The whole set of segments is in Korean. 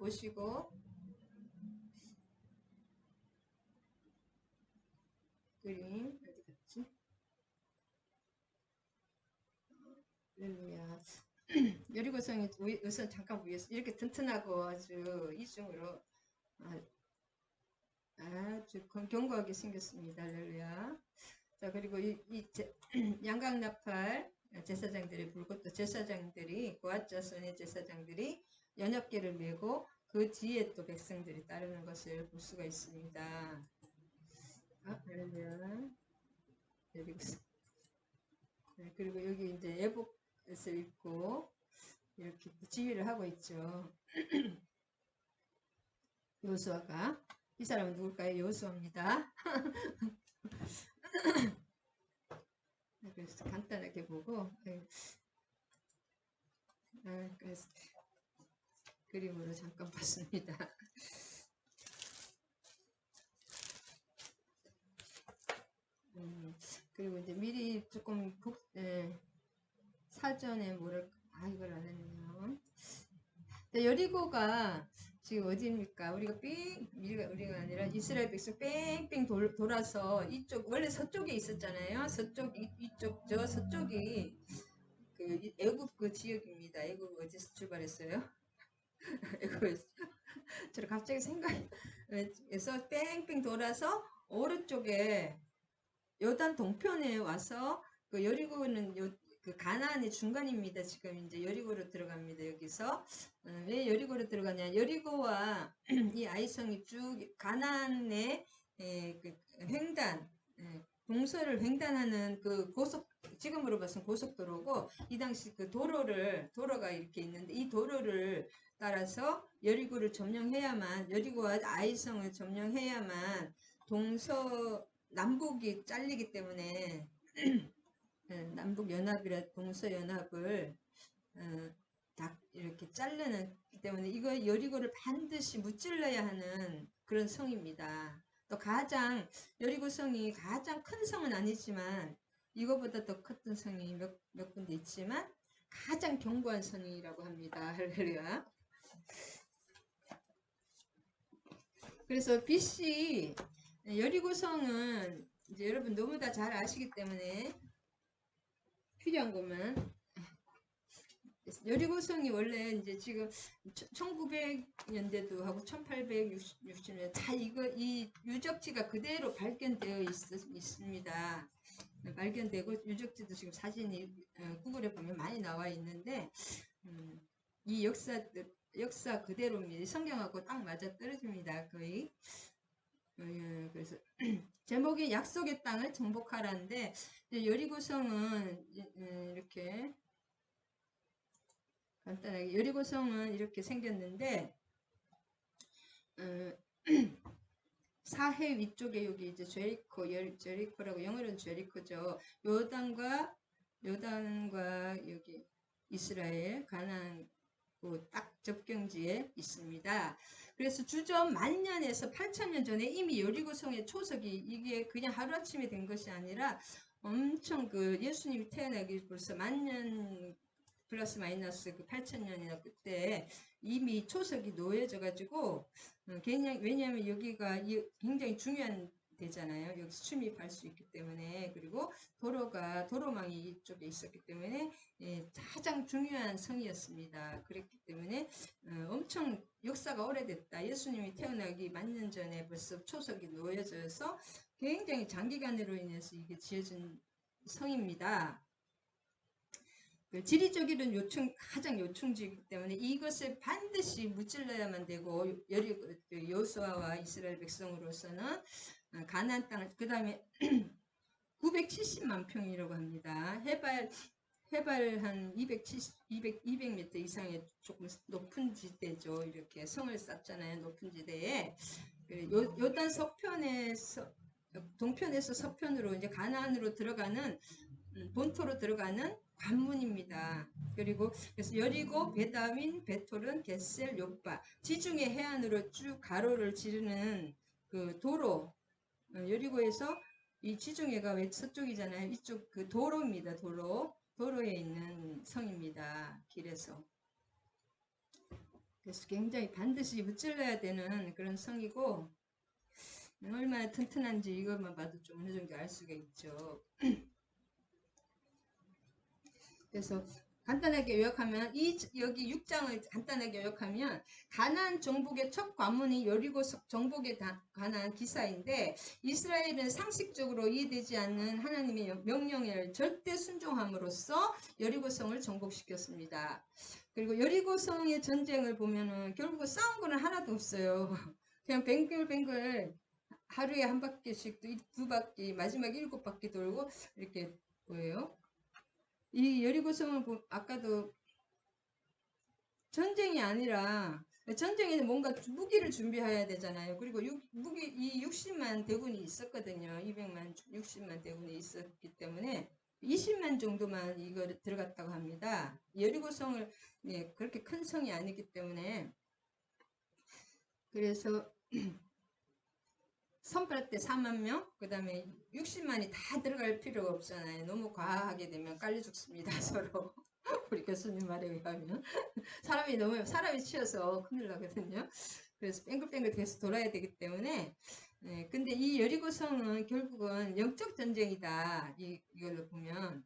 보시고 그림 어디 갔지? 할렐루야. 여리고성이 우선 잠깐 위에서 이렇게 튼튼하고 아주 이중으로 아주 견고하게 생겼습니다. 할렐루야. 자, 그리고 양강나팔 제사장들이 불고 또 제사장들이 고앗자손의 제사장들이 연합계를 메고 그 뒤에 또 백성들이 따르는 것을 볼 수가 있습니다. 할렐루야. 그리고 여기 이제 예복을 입고 이렇게 지휘를 하고 있죠. 여호수아가. 이 사람은 누굴까요? 여호수아입니다. 그래서 간단하게 보고 그래서 그림으로 잠깐 봤습니다. 그리고 이제 미리 조금 사전에 이걸 안 했네요. 여리고가 지금 어디입니까? 우리가 아니라 이스라엘 백성 뺑뺑 돌아서 이쪽 원래 서쪽에 있었잖아요. 서쪽이 그 애굽 그 지역입니다. 애굽 어디서 출발했어요? 애굽에서 저 갑자기 생각해서 뺑뺑 돌아서 오른쪽에 요단 동편에 와서 그 여리고는 그 가나안의 중간입니다. 지금 이제 여리고로 들어갑니다. 여기서 왜 여리고로 들어가냐? 여리고와 이 아이성이 쭉 가나안의 그 횡단 동서를 횡단하는 그 지금으로 봐서는 고속도로고 이 당시 그 도로가 이렇게 있는데 이 도로를 따라서 여리고를 점령해야만 여리고와 아이성을 점령해야만 남북이 잘리기 때문에 남북연합이라 동서연합을 다 이렇게 자르는 때문에 이거 여리고를 반드시 무찔러야 하는 그런 성입니다. 또 여리고성이 가장 큰 성은 아니지만 이거보다 더 컸던 성이 몇 군데 있지만 가장 견고한 성이라고 합니다. 할렐루야. 그래서 BC 여리고성은 이제 여러분 너무 다 잘 아시기 때문에 필요한 것만 여리고성이 원래 이제 지금 1900년대도 하고 1860년 다 이 유적지가 그대로 발견되어 있습니다. 발견되고 유적지도 지금 사진이 구글에 보면 많이 나와 있는데 이 역사 그대로입니다. 성경하고 딱 맞아 떨어집니다. 거의. 그래서 제목이 약속의 땅을 정복하라는데 여리고성은 이렇게 간단하게 여리고성은 이렇게 생겼는데 사해 위쪽에 여기 이제 제리코라고 영어로는 제리코죠. 요단과 여기 이스라엘 가나안 딱 접경지에 있습니다. 그래서 주전 1000년에서 8000년 전에 이미 여리고성의 초석이 이게 그냥 하루아침에 된 것이 아니라 엄청 그 예수님이 태어나기 벌써 1000년 플러스 마이너스 그 8000년이나 그때 이미 초석이 놓여져 가지고 왜냐하면 여기가 굉장히 중요한 데잖아요. 여기서 침입할 수 있기 때문에 그리고 도로망이 이쪽에 있었기 때문에 가장 중요한 성이었습니다. 그랬기 때문에 엄청 역사가 오래됐다. 예수님이 태어나기 1000년 전에 벌써 초석이 놓여져서 굉장히 장기간으로 인해서 이게 지어진 성입니다. 지리적으로는 가장 요충지이기 때문에 이것을 반드시 무찔러야만 되고 여호수아와 이스라엘 백성으로서는 가나안 땅을 그 다음에 970만 평이라고 합니다. 해발 한 200m 이상의 조금 높은 지대죠. 이렇게 성을 쌓잖아요. 높은 지대에 요단 동편에서 서편으로 이제 가나안으로 들어가는 본토로 들어가는 관문입니다. 그래서 여리고, 베다윈, 베톨은, 겟셀, 요빠 지중해 해안으로 쭉 가로를 지르는 그 도로 여리고에서 이 지중해가 왜 서쪽이잖아요. 이쪽 그 도로입니다. 도로에 있는 성입니다. 길에서 그래서 굉장히 반드시 무찔러야 되는 그런 성이고, 얼마나 튼튼한지 이것만 봐도 좀 어느 정도 알 수가 있죠. 그래서 간단하게 요약하면 여기 6장을 간단하게 요약하면 가나안 정복의 첫 관문이 여리고 정복에 관한 기사인데, 이스라엘은 상식적으로 이해되지 않는 하나님의 명령에 절대 순종함으로써 여리고성을 정복시켰습니다. 그리고 여리고성의 전쟁을 보면은 결국 싸운 거는 하나도 없어요. 그냥 뱅글뱅글 하루에 한 바퀴씩, 두 바퀴, 마지막 7바퀴 돌고 이렇게 보여요. 이 여리고성은 아까도 전쟁이 아니라, 전쟁에는 뭔가 무기를 준비해야 되잖아요. 그리고 이 60만 대군이 있었거든요. 200만, 60만 대군이 있었기 때문에 20만 정도만 이거 들어갔다고 합니다. 여리고성을, 네, 그렇게 큰 성이 아니기 때문에. 그래서 선발 때 4만 명, 그 다음에 60만이 다 들어갈 필요가 없잖아요. 너무 과하게 되면 깔려 죽습니다, 서로. 우리 교수님 말에 의하면. 사람이 치여서 큰일 나거든요. 그래서 뺑글뺑글 계속 돌아야 되기 때문에. 네, 근데 이 여리고성은 결국은 영적 전쟁이다. 이걸로 보면.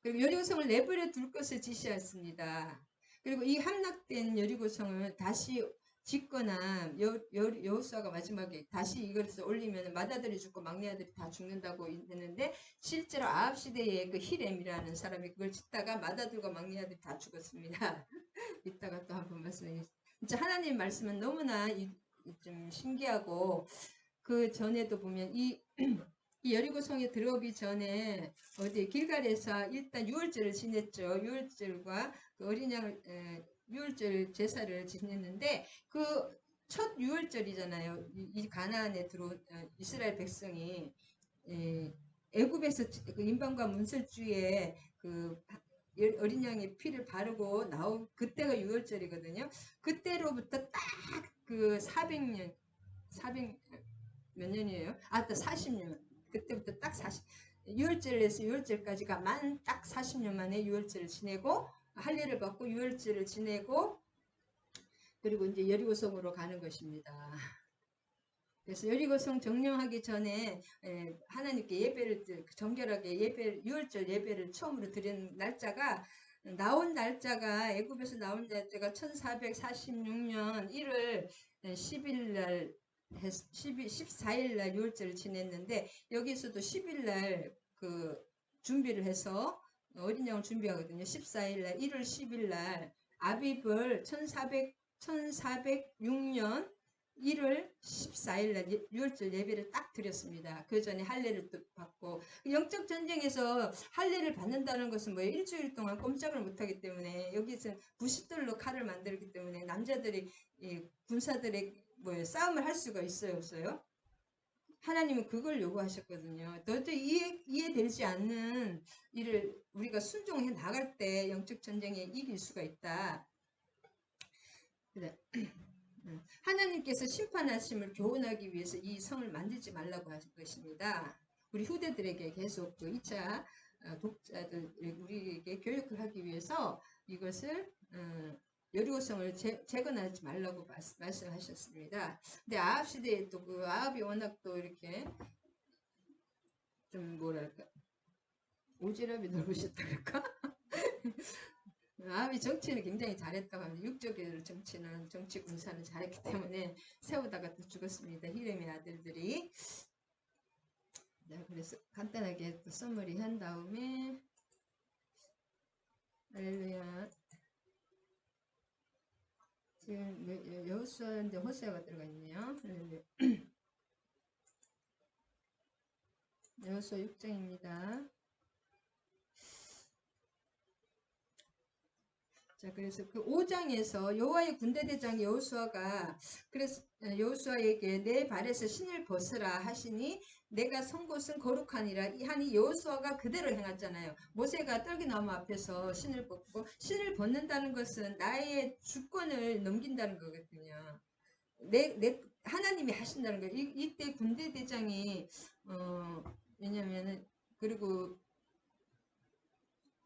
그리고 여리고성을 내버려 둘 것을 지시했습니다. 그리고 이 함락된 여리고성을 다시 짓거나 여호수아가 마지막에 다시 이것을 올리면 맏아들이 죽고 막내 아들이 다 죽는다고 했는데, 실제로 아합 시대에 그 히렘이라는 사람이 그걸 짓다가 맏아들과 막내 아들이 다 죽었습니다. 이따가 또 한번 말씀드리겠습니다. 진짜 하나님 말씀은 너무나 좀 신기하고, 그 전에도 보면 이 여리고성에 들어오기 전에 어디 길갈에서 일단 유월절을 지냈죠. 유월절과 그 어린 양을 유월절 제사를 지냈는데, 그 첫 유월절이잖아요. 이 가나안에 들어온 이스라엘 백성이 애굽에서 그 인방과 문설주에 그 어린 양의 피를 바르고 나온 그때가 유월절이거든요. 그때로부터 딱 그 400년 몇 년이에요? 또 40년. 그때부터 딱 6월절에서 6월절까지가 만 딱 40년 만에 6월절을 지내고, 할례를 받고 6월절을 지내고, 그리고 이제 여리고성으로 가는 것입니다. 그래서 여리고성 정령하기 전에 하나님께 예배를 정결하게 6월절 예배를 처음으로 드린 날짜가, 나온 날짜가, 애굽에서 나온 날짜가 1446년 1월 10일 날 14일 날 6월절을 지냈는데, 여기서도 10일 날 그 준비를 해서 어린 양을 준비하거든요. 14일 날 1월 10일 날 아비벌 1406년 1월 14일 날 6월절 예배를 딱 드렸습니다. 그 전에 할례를 또 받고, 영적 전쟁에서 할례를 받는다는 것은 뭐 일주일 동안 꼼짝을 못하기 때문에, 여기서 부싯돌로 칼을 만들기 때문에 남자들이 군사들의 싸움을 할 수가 있어요, 없어요? 하나님은 그걸 요구하셨거든요. 도저히 이해되지 않는 일을 우리가 순종해 나갈 때 영적 전쟁에 이길 수가 있다. 그래. 하나님께서 심판하심을 교훈하기 위해서 이 성을 만들지 말라고 하신 것입니다. 우리 후대들에게 계속 그 2차 독자들 우리에게 교육을 하기 위해서 이것을 여리고성을 재건하지 말라고 말씀하셨습니다. 근데 아합 시대에 또 그 아합이 워낙 또 이렇게 좀 뭐랄까 오지랖이 넓으셨다 그럴까? 아합이 정치는 굉장히 잘했다고 합니다. 육적인 정치는, 정치 군사는 잘했기 때문에 세우다가 또 죽었습니다. 히렘의 아들들이. 자, 그래서 간단하게 또 써머리 한 다음에, 할렐루야. 지금 여호수아인데 호세아가 들어가 있네요. 여호수아 6장입니다. 자, 그래서 그 5장에서 여호와의 군대대장 여호수아가 그래서 여호수아에게 내 발에서 신을 벗으라 하시니 내가 선 곳은 거룩하니라 하니 여호수아가 그대로 행했잖아요. 모세가 떨기나무 앞에서 신을 벗고, 신을 벗는다는 것은 나의 주권을 넘긴다는 거거든요. 하나님이 하신다는 거예요. 이때 군대대장이 왜냐면은 그리고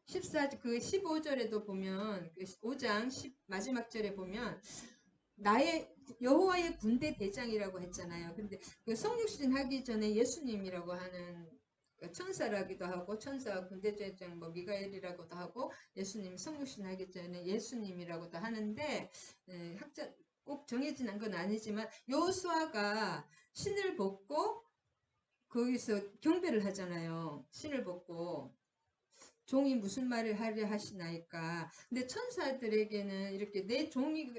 15절에도 보면, 그 5장 마지막 절에 보면 나의 여호와의 군대 대장이라고 했잖아요. 근데 그 성육신 하기 전에 예수님이라고 하는 그 천사라기도 하고 천사 군대 대장 뭐 미가엘이라고도 하고 예수님 성육신 하기 전에 예수님이라고도 하는데 학자 꼭 정해진 건 아니지만 요수아가 신을 벗고 거기서 경배를 하잖아요. 신을 벗고 종이 무슨 말을 하려 하시나이까. 근데 천사들에게는 이렇게 내 종이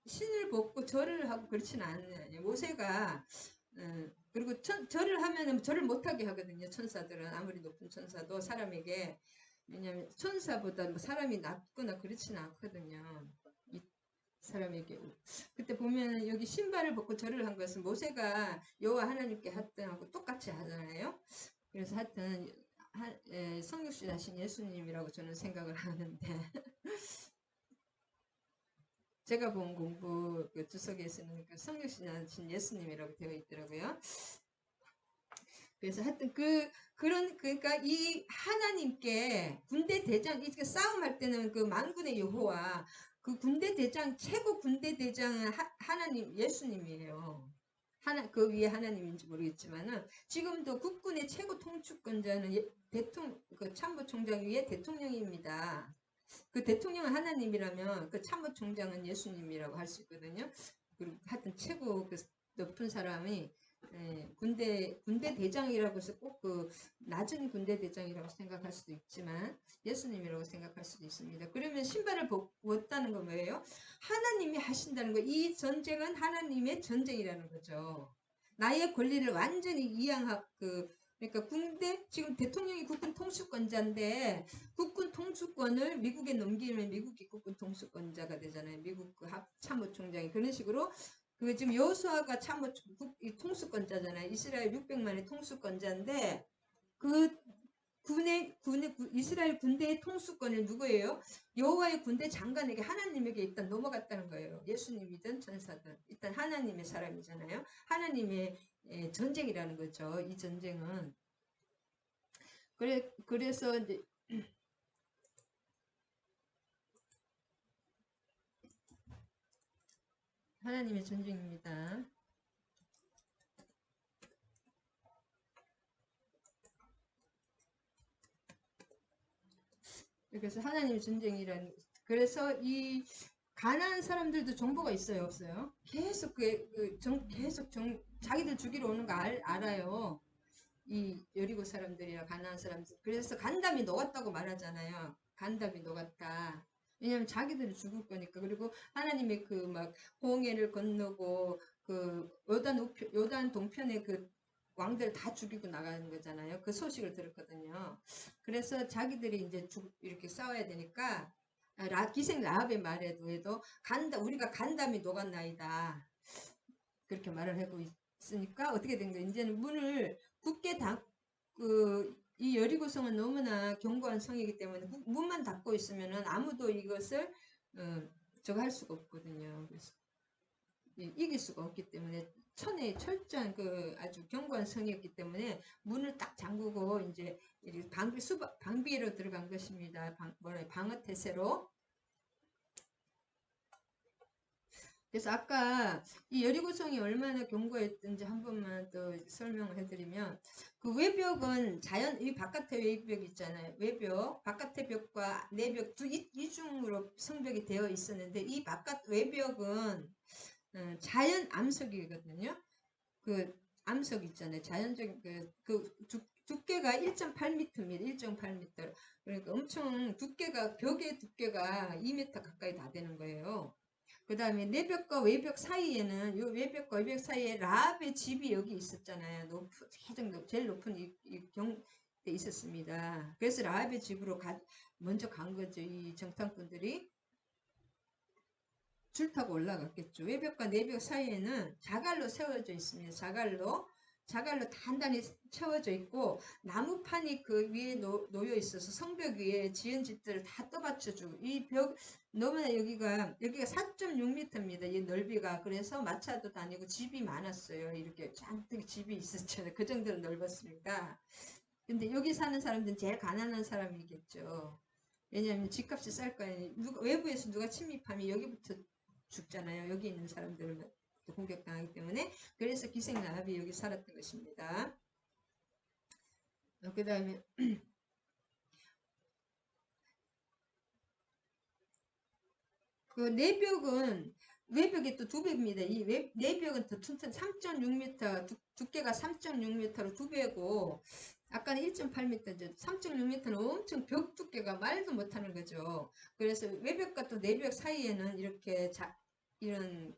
신을 벗고 절을 하고 그렇지는 않아요. 모세가 그리고 절을 하면은 절을 못하게 하거든요. 천사들은 아무리 높은 천사도 사람에게. 왜냐하면 천사보다 뭐 사람이 낮거나 그렇지는 않거든요. 이 사람에게. 그때 보면 여기 신발을 벗고 절을 한 것은 모세가 여호와 하나님께 했던 하고 똑같이 하잖아요. 그래서 하여튼 성육신 하신 예수님이라고 저는 생각을 하는데 제가 본 공부 그 주석에서는 그 성육신 하신 예수님이라고 되어 있더라고요. 그래서 하여튼 그러니까 이 하나님께 군대 대장 이렇게 싸움할 때는 그 만군의 여호와 그 군대 대장 최고 군대 대장은 하나님 예수님이에요. 그 위에 하나님인지 모르겠지만은 지금도 국군의 최고 통치권자는 그 참모총장 위에 대통령입니다. 그 대통령은 하나님이라면 그 참모총장은 예수님이라고 할 수 있거든요. 그리고 하여튼 최고 그 높은 사람이 군대 대장이라고 해서 꼭 그 낮은 군대 대장이라고 생각할 수도 있지만 예수님이라고 생각할 수도 있습니다. 그러면 신발을 벗다는 건 뭐예요? 하나님이 하신다는 거. 이 전쟁은 하나님의 전쟁이라는 거죠. 나의 권리를 완전히 그러니까 지금 대통령이 국군 통수권자인데 국군 통수권을 미국에 넘기면 미국이 국군 통수권자가 되잖아요. 미국 그 참모총장이 그런 식으로 그 지금 여호수아가 통수권자잖아요. 이스라엘 600만의 통수권자인데 그 이스라엘 군대의 통수권을 누구예요? 여호와의 군대 장관에게 하나님에게 일단 넘어갔다는 거예요. 예수님이든 천사든 일단 하나님의 사람이잖아요. 하나님의 전쟁이라는 거죠. 이 전쟁은 그래서 이제 하나님의 전쟁입니다. 그래서 하나님의 전쟁이란 그래서 이 가난한 사람들도 정보가 있어요, 없어요? 계속 자기들 죽이러 오는 거 알아요. 이 여리고 사람들이나 가난한 사람들. 그래서 간담이 녹았다고 말하잖아요. 간담이 녹았다. 왜냐면 자기들이 죽을 거니까. 그리고 하나님의 그 막 홍해를 건너고 그 요단 동편의 그 왕들 다 죽이고 나가는 거잖아요. 그 소식을 들었거든요. 그래서 자기들이 이제 이렇게 싸워야 되니까 기생 라합의 말에도 우리가 간담이 녹았나이다. 그렇게 말을 하고 있으니까 어떻게 된 거예요? 이제는 문을 굳게 이 여리고성은 너무나 견고한 성이기 때문에 문만 닫고 있으면은 아무도 이것을 저거 할 수가 없거든요. 그래서 이길 수가 없기 때문에 철저한 그 아주 견고한 성이었기 때문에 문을 딱 잠그고 이제 방비로 들어간 것입니다. 방어 태세로. 그래서 아까 이 여리고성이 얼마나 견고했던지 한 번만 또 설명을 해드리면 그 외벽은 이 바깥의 외벽 있잖아요. 외벽, 바깥의 벽과 내벽 이중으로 성벽이 되어 있었는데 이 바깥 외벽은 자연 암석이거든요. 그 암석 있잖아요. 자연적인 두께가 1.8m입니다. 1.8m. 그러니까 엄청 벽의 두께가 2m 가까이 다 되는 거예요. 그 다음에 내벽과 외벽 사이에는 요 외벽과 외벽 사이에 라합의 집이 여기 있었잖아요. 제일 높은 데 있었습니다. 그래서 라합의 집으로 먼저 간 거죠. 이 정탐꾼들이 줄 타고 올라갔겠죠. 외벽과 내벽 사이에는 자갈로 세워져 있습니다. 자갈로 단단히 채워져 있고 나무판이 그 위에 놓여 있어서 성벽 위에 지은 집들을 다 떠받쳐주고 이 벽 너무나 여기가 4.6m입니다. 이 넓이가. 그래서 마차도 다니고 집이 많았어요. 이렇게 잔뜩 집이 있었잖아요. 그 정도로 넓었습니다. 근데 여기 사는 사람들은 제일 가난한 사람이겠죠. 왜냐하면 집값이 쌀 거 아니에요. 외부에서 누가 침입하면 여기부터 죽잖아요. 여기 있는 사람들은 공격당하기 때문에. 그래서 기생라합이 여기 살았던 것입니다. 그 다음에 그 내벽은 외벽이 또 두 배입니다. 이 내벽은 더 튼튼 3.6m 두께가 3.6m로 두 배고 아까는 1.8m, 3.6m는 엄청 벽 두께가 말도 못하는 거죠. 그래서 외벽과 또 내벽 사이에는 이렇게 이런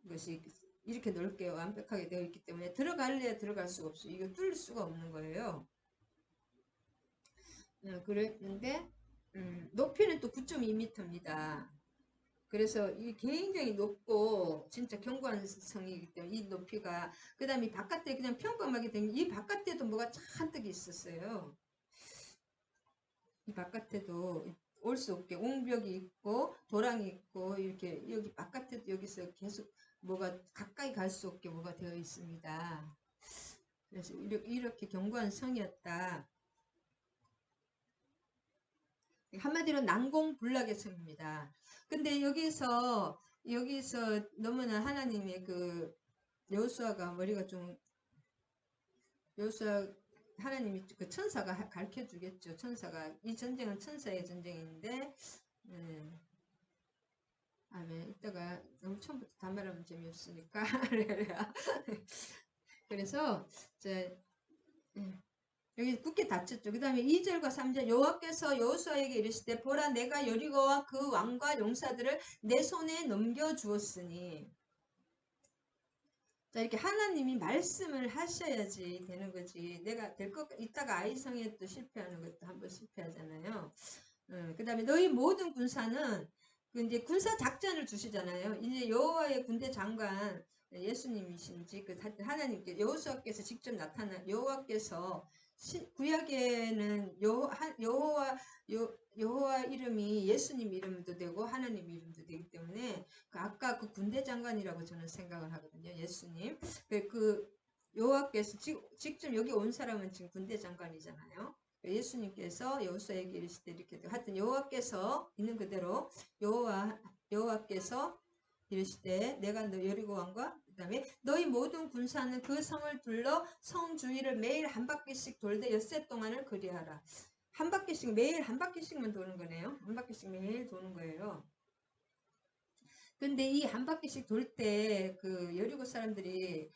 것이 이렇게 넓게 완벽하게 되어 있기 때문에 들어갈래야 들어갈 수가 없어요. 이거 뚫을 수가 없는 거예요. 그랬는데 높이는 또 9.2m입니다. 그래서 이 굉장히 높고 진짜 견고한 성이기 때문에 이 높이가 그 다음에 바깥에 그냥 평범하게 된 이 바깥에도 뭐가 잔뜩 있었어요. 이 바깥에도 올 수 없게 옹벽이 있고 도랑이 있고 이렇게 여기 바깥에도 여기서 계속 뭐가 가까이 갈 수 없게 뭐가 되어 있습니다. 그래서 이렇게 견고한 성이었다. 한마디로 난공불락의 성입니다. 근데 여기서 너무나 하나님의 그 여호수아가 머리가 좀 여호수아 하나님이 그 천사가 가르쳐 주겠죠. 천사가 이 전쟁은 천사의 전쟁인데 아멘. 이따가 너무 처음부터 다 말하면 재미없으니까 그래서 이제 여기 굳게 닫혔죠. 그 다음에 2절과 3절 여호와께서 여호수아에게 이르시되 보라 내가 여리고와 그 왕과 용사들을 내 손에 넘겨주었으니 자 이렇게 하나님이 말씀을 하셔야지 되는 거지. 내가 될 것 이따가 아이성에 또 실패하는 것도 한번 실패하잖아요. 그 다음에 너희 모든 군사는 그 이제 군사 작전을 주시잖아요. 이제 여호와의 군대 장관 예수님이신지 그 하나님께 여호수아께서 직접 나타나 여호와께서 구약에는 여호와 이름이 예수님 이름도 되고 하나님 이름도 되기 때문에 아까 그 군대 장관이라고 저는 생각을 하거든요. 예수님 그 여호와께서 직접 여기 온 사람은 지금 군대 장관이잖아요. 예수님께서 여호수아에게 이르시되 이렇게 하여튼 여호와께서 있는 그대로 여호와께서 이르시되 내가 너 여리고 왕과 그다음에 너희 모든 군사는 그 성을 둘러 성 주위를 매일 한 바퀴씩 돌되 엿새 동안을 그리하라. 한 바퀴씩 매일 한 바퀴씩만 도는 거네요. 한 바퀴씩 매일 도는 거예요. 근데 이 한 바퀴씩 돌 때 그 여리고 사람들이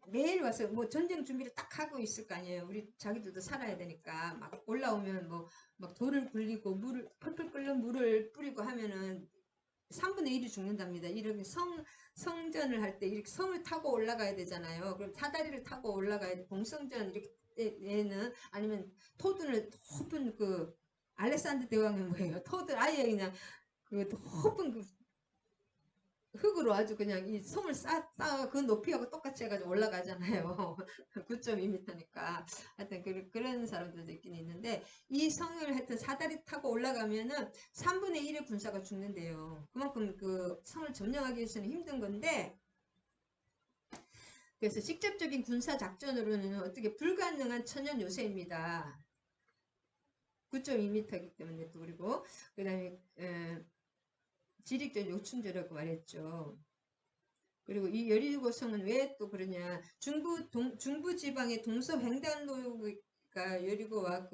매일 와서 뭐 전쟁 준비를 딱 하고 있을 거 아니에요. 우리 자기들도 살아야 되니까 막 올라오면 뭐 막 돌을 굴리고 물을 펄펄 끓는 물을 뿌리고 하면은 3분의 1이 죽는답니다. 이렇게 성전을 할 때 이렇게 성을 타고 올라가야 되잖아요. 그럼 사다리를 타고 올라가야 돼. 공성전 이렇게는 아니면 토둔을 높은 그 알렉산더 대왕이 뭐예요? 토둔 아예 그냥 그 높은 그 흙으로 아주 그냥 이 성을 그 높이하고 똑같이 해가지고 올라가잖아요. 9.2m니까. 하여튼 그런 사람들도 있긴 있는데, 이 성을 하여튼 사다리 타고 올라가면은 3분의 1의 군사가 죽는데요. 그만큼 그 성을 점령하기 위해서는 힘든 건데, 그래서 직접적인 군사 작전으로는 어떻게 불가능한 천연 요새입니다. 9.2m이기 때문에 또 그리고, 그 다음에, 지릭적 요충지라고 말했죠. 그리고 이 여리고성은 왜 또 그러냐. 중부 지방의 동서횡단로가 여리고와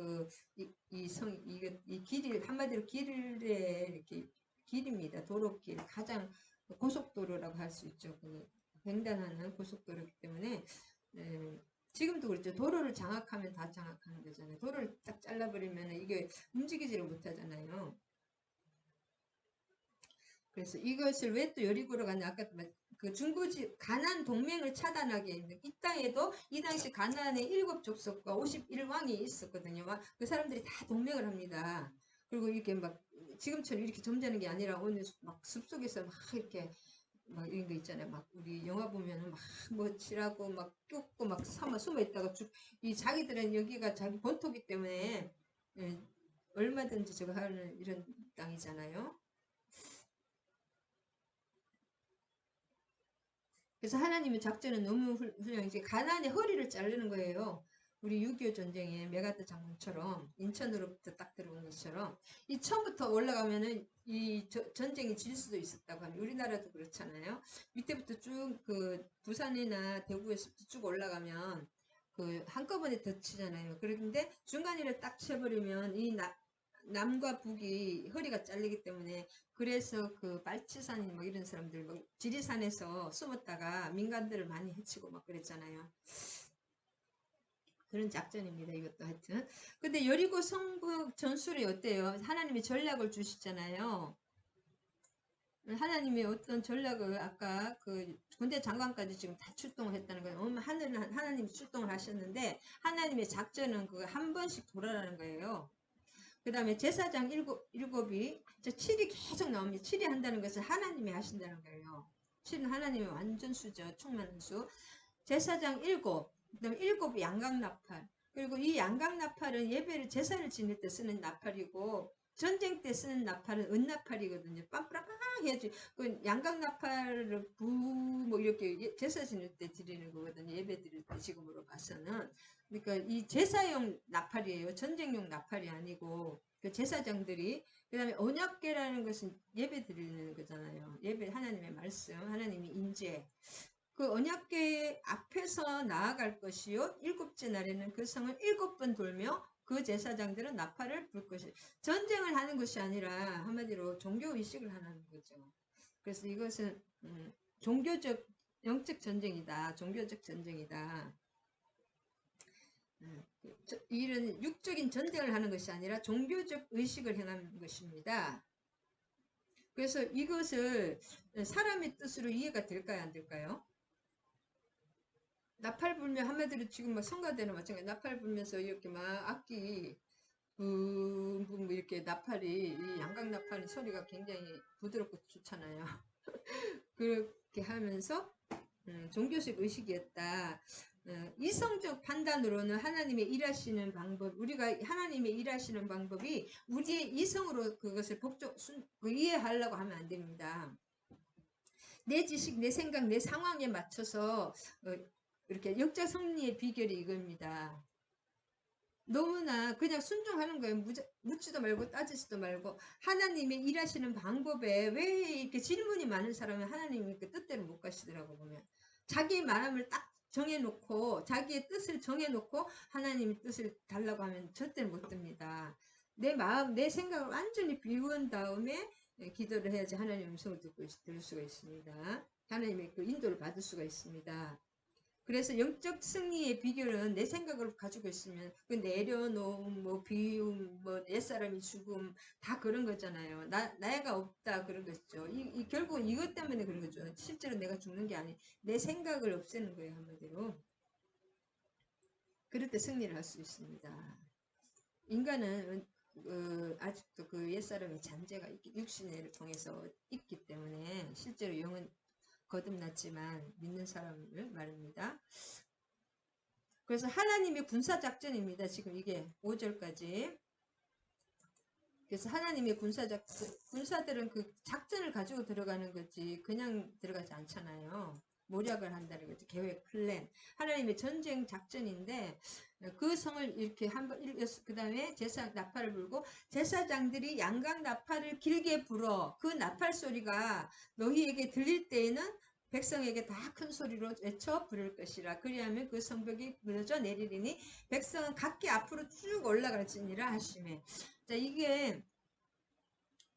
이 길이, 한마디로 길에 이렇게 길입니다. 도로길. 가장 고속도로라고 할 수 있죠. 그 횡단하는 고속도로이기 때문에, 지금도 그렇죠. 도로를 장악하면 다 장악하는 거잖아요. 도로를 딱 잘라버리면 이게 움직이지를 못하잖아요. 그래서 이것을 왜 또 여리고로 가냐. 아까 그 중부지 가나안 동맹을 차단하게 했는데 이 땅에도 이 당시 가나안의 7족속과 51왕이 있었거든요. 그 사람들이 다 동맹을 합니다. 그리고 이렇게 막 지금처럼 이렇게 점잖은 게 아니라 오늘 막 숲속에서 막 이렇게 막 이런 거 있잖아요. 막 우리 영화 보면은 막 멋지라고 막 쫓고 막 숨어 있다가 이 자기들은 여기가 자기 본토기 때문에 얼마든지 저거 하는 이런 땅이잖아요. 그래서 하나님의 작전은 너무 훌륭해. 이제 가나안의 허리를 자르는 거예요. 우리 6.25 전쟁에 메가드 장군처럼 인천으로부터 딱 들어온 것처럼 이 처음부터 올라가면은 이 전쟁이 질 수도 있었다고 하면 우리나라도 그렇잖아요. 밑에부터 쭉 그 부산이나 대구에서부터 쭉 올라가면 그 한꺼번에 덧치잖아요. 그런데 중간이를 딱 쳐버리면 이 남과 북이 허리가 잘리기 때문에 그래서 그 빨치산 뭐 이런 사람들 뭐 지리산에서 숨었다가 민간들을 많이 해치고 막 그랬잖아요. 그런 작전입니다. 이것도 하여튼. 근데 여리고 성북 전술이 어때요? 하나님이 전략을 주시잖아요. 하나님이 어떤 전략을 아까 그 군대 장관까지 지금 다 출동을 했다는 거예요. 하나님이 출동을 하셨는데 하나님의 작전은 그거 한 번씩 돌아라는 거예요. 그 다음에 제사장 일곱이 7이 계속 나옵니다. 7이 한다는 것은 하나님이 하신다는 거예요. 7은 하나님의 완전 수죠. 충만한 수. 제사장 7, 그 다음에 7이 양각나팔. 그리고 이 양각나팔은 예배를 제사를 지낼 때 쓰는 나팔이고 전쟁 때 쓰는 나팔은 은나팔이거든요. 빰빠라빵 해야지. 그 양각나팔을 뭐 이렇게 제사 지낼 때 드리는 거거든요. 예배 드릴 때 지금으로 봐서는. 그러니까 이 제사용 나팔이에요. 전쟁용 나팔이 아니고 그 제사장들이 그 다음에 언약궤라는 것은 예배 드리는 거잖아요. 예배 하나님의 말씀, 하나님의 인재. 그 언약궤 앞에서 나아갈 것이요. 7째 날에는 그 성을 7번 돌며 그 제사장들은 나팔을 불 것이. 전쟁을 하는 것이 아니라 한마디로 종교 의식을 하는 거죠. 그래서 이것은 종교적 영적 전쟁이다. 종교적 전쟁이다. 이런 육적인 전쟁을 하는 것이 아니라 종교적 의식을 행하는 것입니다. 그래서 이것을 사람의 뜻으로 이해가 될까요? 안 될까요? 나팔 불며 한마디로 지금 막 성가대는 마찬가지 나팔 불면서 이렇게 막 악기 뭐 이렇게 나팔이 이 양각 나팔의 소리가 굉장히 부드럽고 좋잖아요. 그렇게 하면서 종교식 의식이었다. 이성적 판단으로는 하나님의 일하시는 방법, 우리가 하나님의 일하시는 방법이 우리의 이성으로 그것을 이해하려고 하면 안 됩니다. 내 지식, 내 생각, 내 상황에 맞춰서 이렇게 역자 승리의 비결이 이겁니다. 너무나 그냥 순종하는 거예요. 묻지도 말고 따지지도 말고 하나님의 일하시는 방법에 왜 이렇게 질문이 많은 사람은 하나님이 그 뜻대로 못 가시더라고 보면 자기 마음을 딱 정해놓고 자기의 뜻을 정해놓고 하나님의 뜻을 달라고 하면 절대로 못 듭니다. 내 마음, 내 생각을 완전히 비운 다음에 기도를 해야지 하나님의 음성을 들을 수가 있습니다. 하나님의 그 인도를 받을 수가 있습니다. 그래서 영적 승리의 비결은 내 생각을 가지고 있으면 그 내려놓음, 뭐 비움, 뭐 옛사람이 죽음 다 그런 거잖아요. 나가 없다 그런 거죠. 결국은 이것 때문에 그런 거죠. 실제로 내가 죽는 게 아니 내 생각을 없애는 거예요. 한마디로. 그럴 때 승리를 할 수 있습니다. 인간은 아직도 그 옛사람의 잔재가 육신을 통해서 있기 때문에 실제로 영은 거듭났지만 믿는 사람을 말입니다. 그래서 하나님의 군사작전입니다. 지금 이게 5절까지. 그래서 하나님의 군사들은 그 작전을 가지고 들어가는 거지 그냥 들어가지 않잖아요. 모략을 한다는 거죠. 계획, 플랜. 하나님의 전쟁 작전인데 그 성을 이렇게 한번 그 다음에 제사 나팔을 불고 제사장들이 양각 나팔을 길게 불어 그 나팔 소리가 너희에게 들릴 때에는 백성에게 다 큰 소리로 외쳐 부를 것이라. 그리하면 그 성벽이 무너져 내리리니 백성은 각기 앞으로 쭉 올라갈지니라 하시매. 자, 이게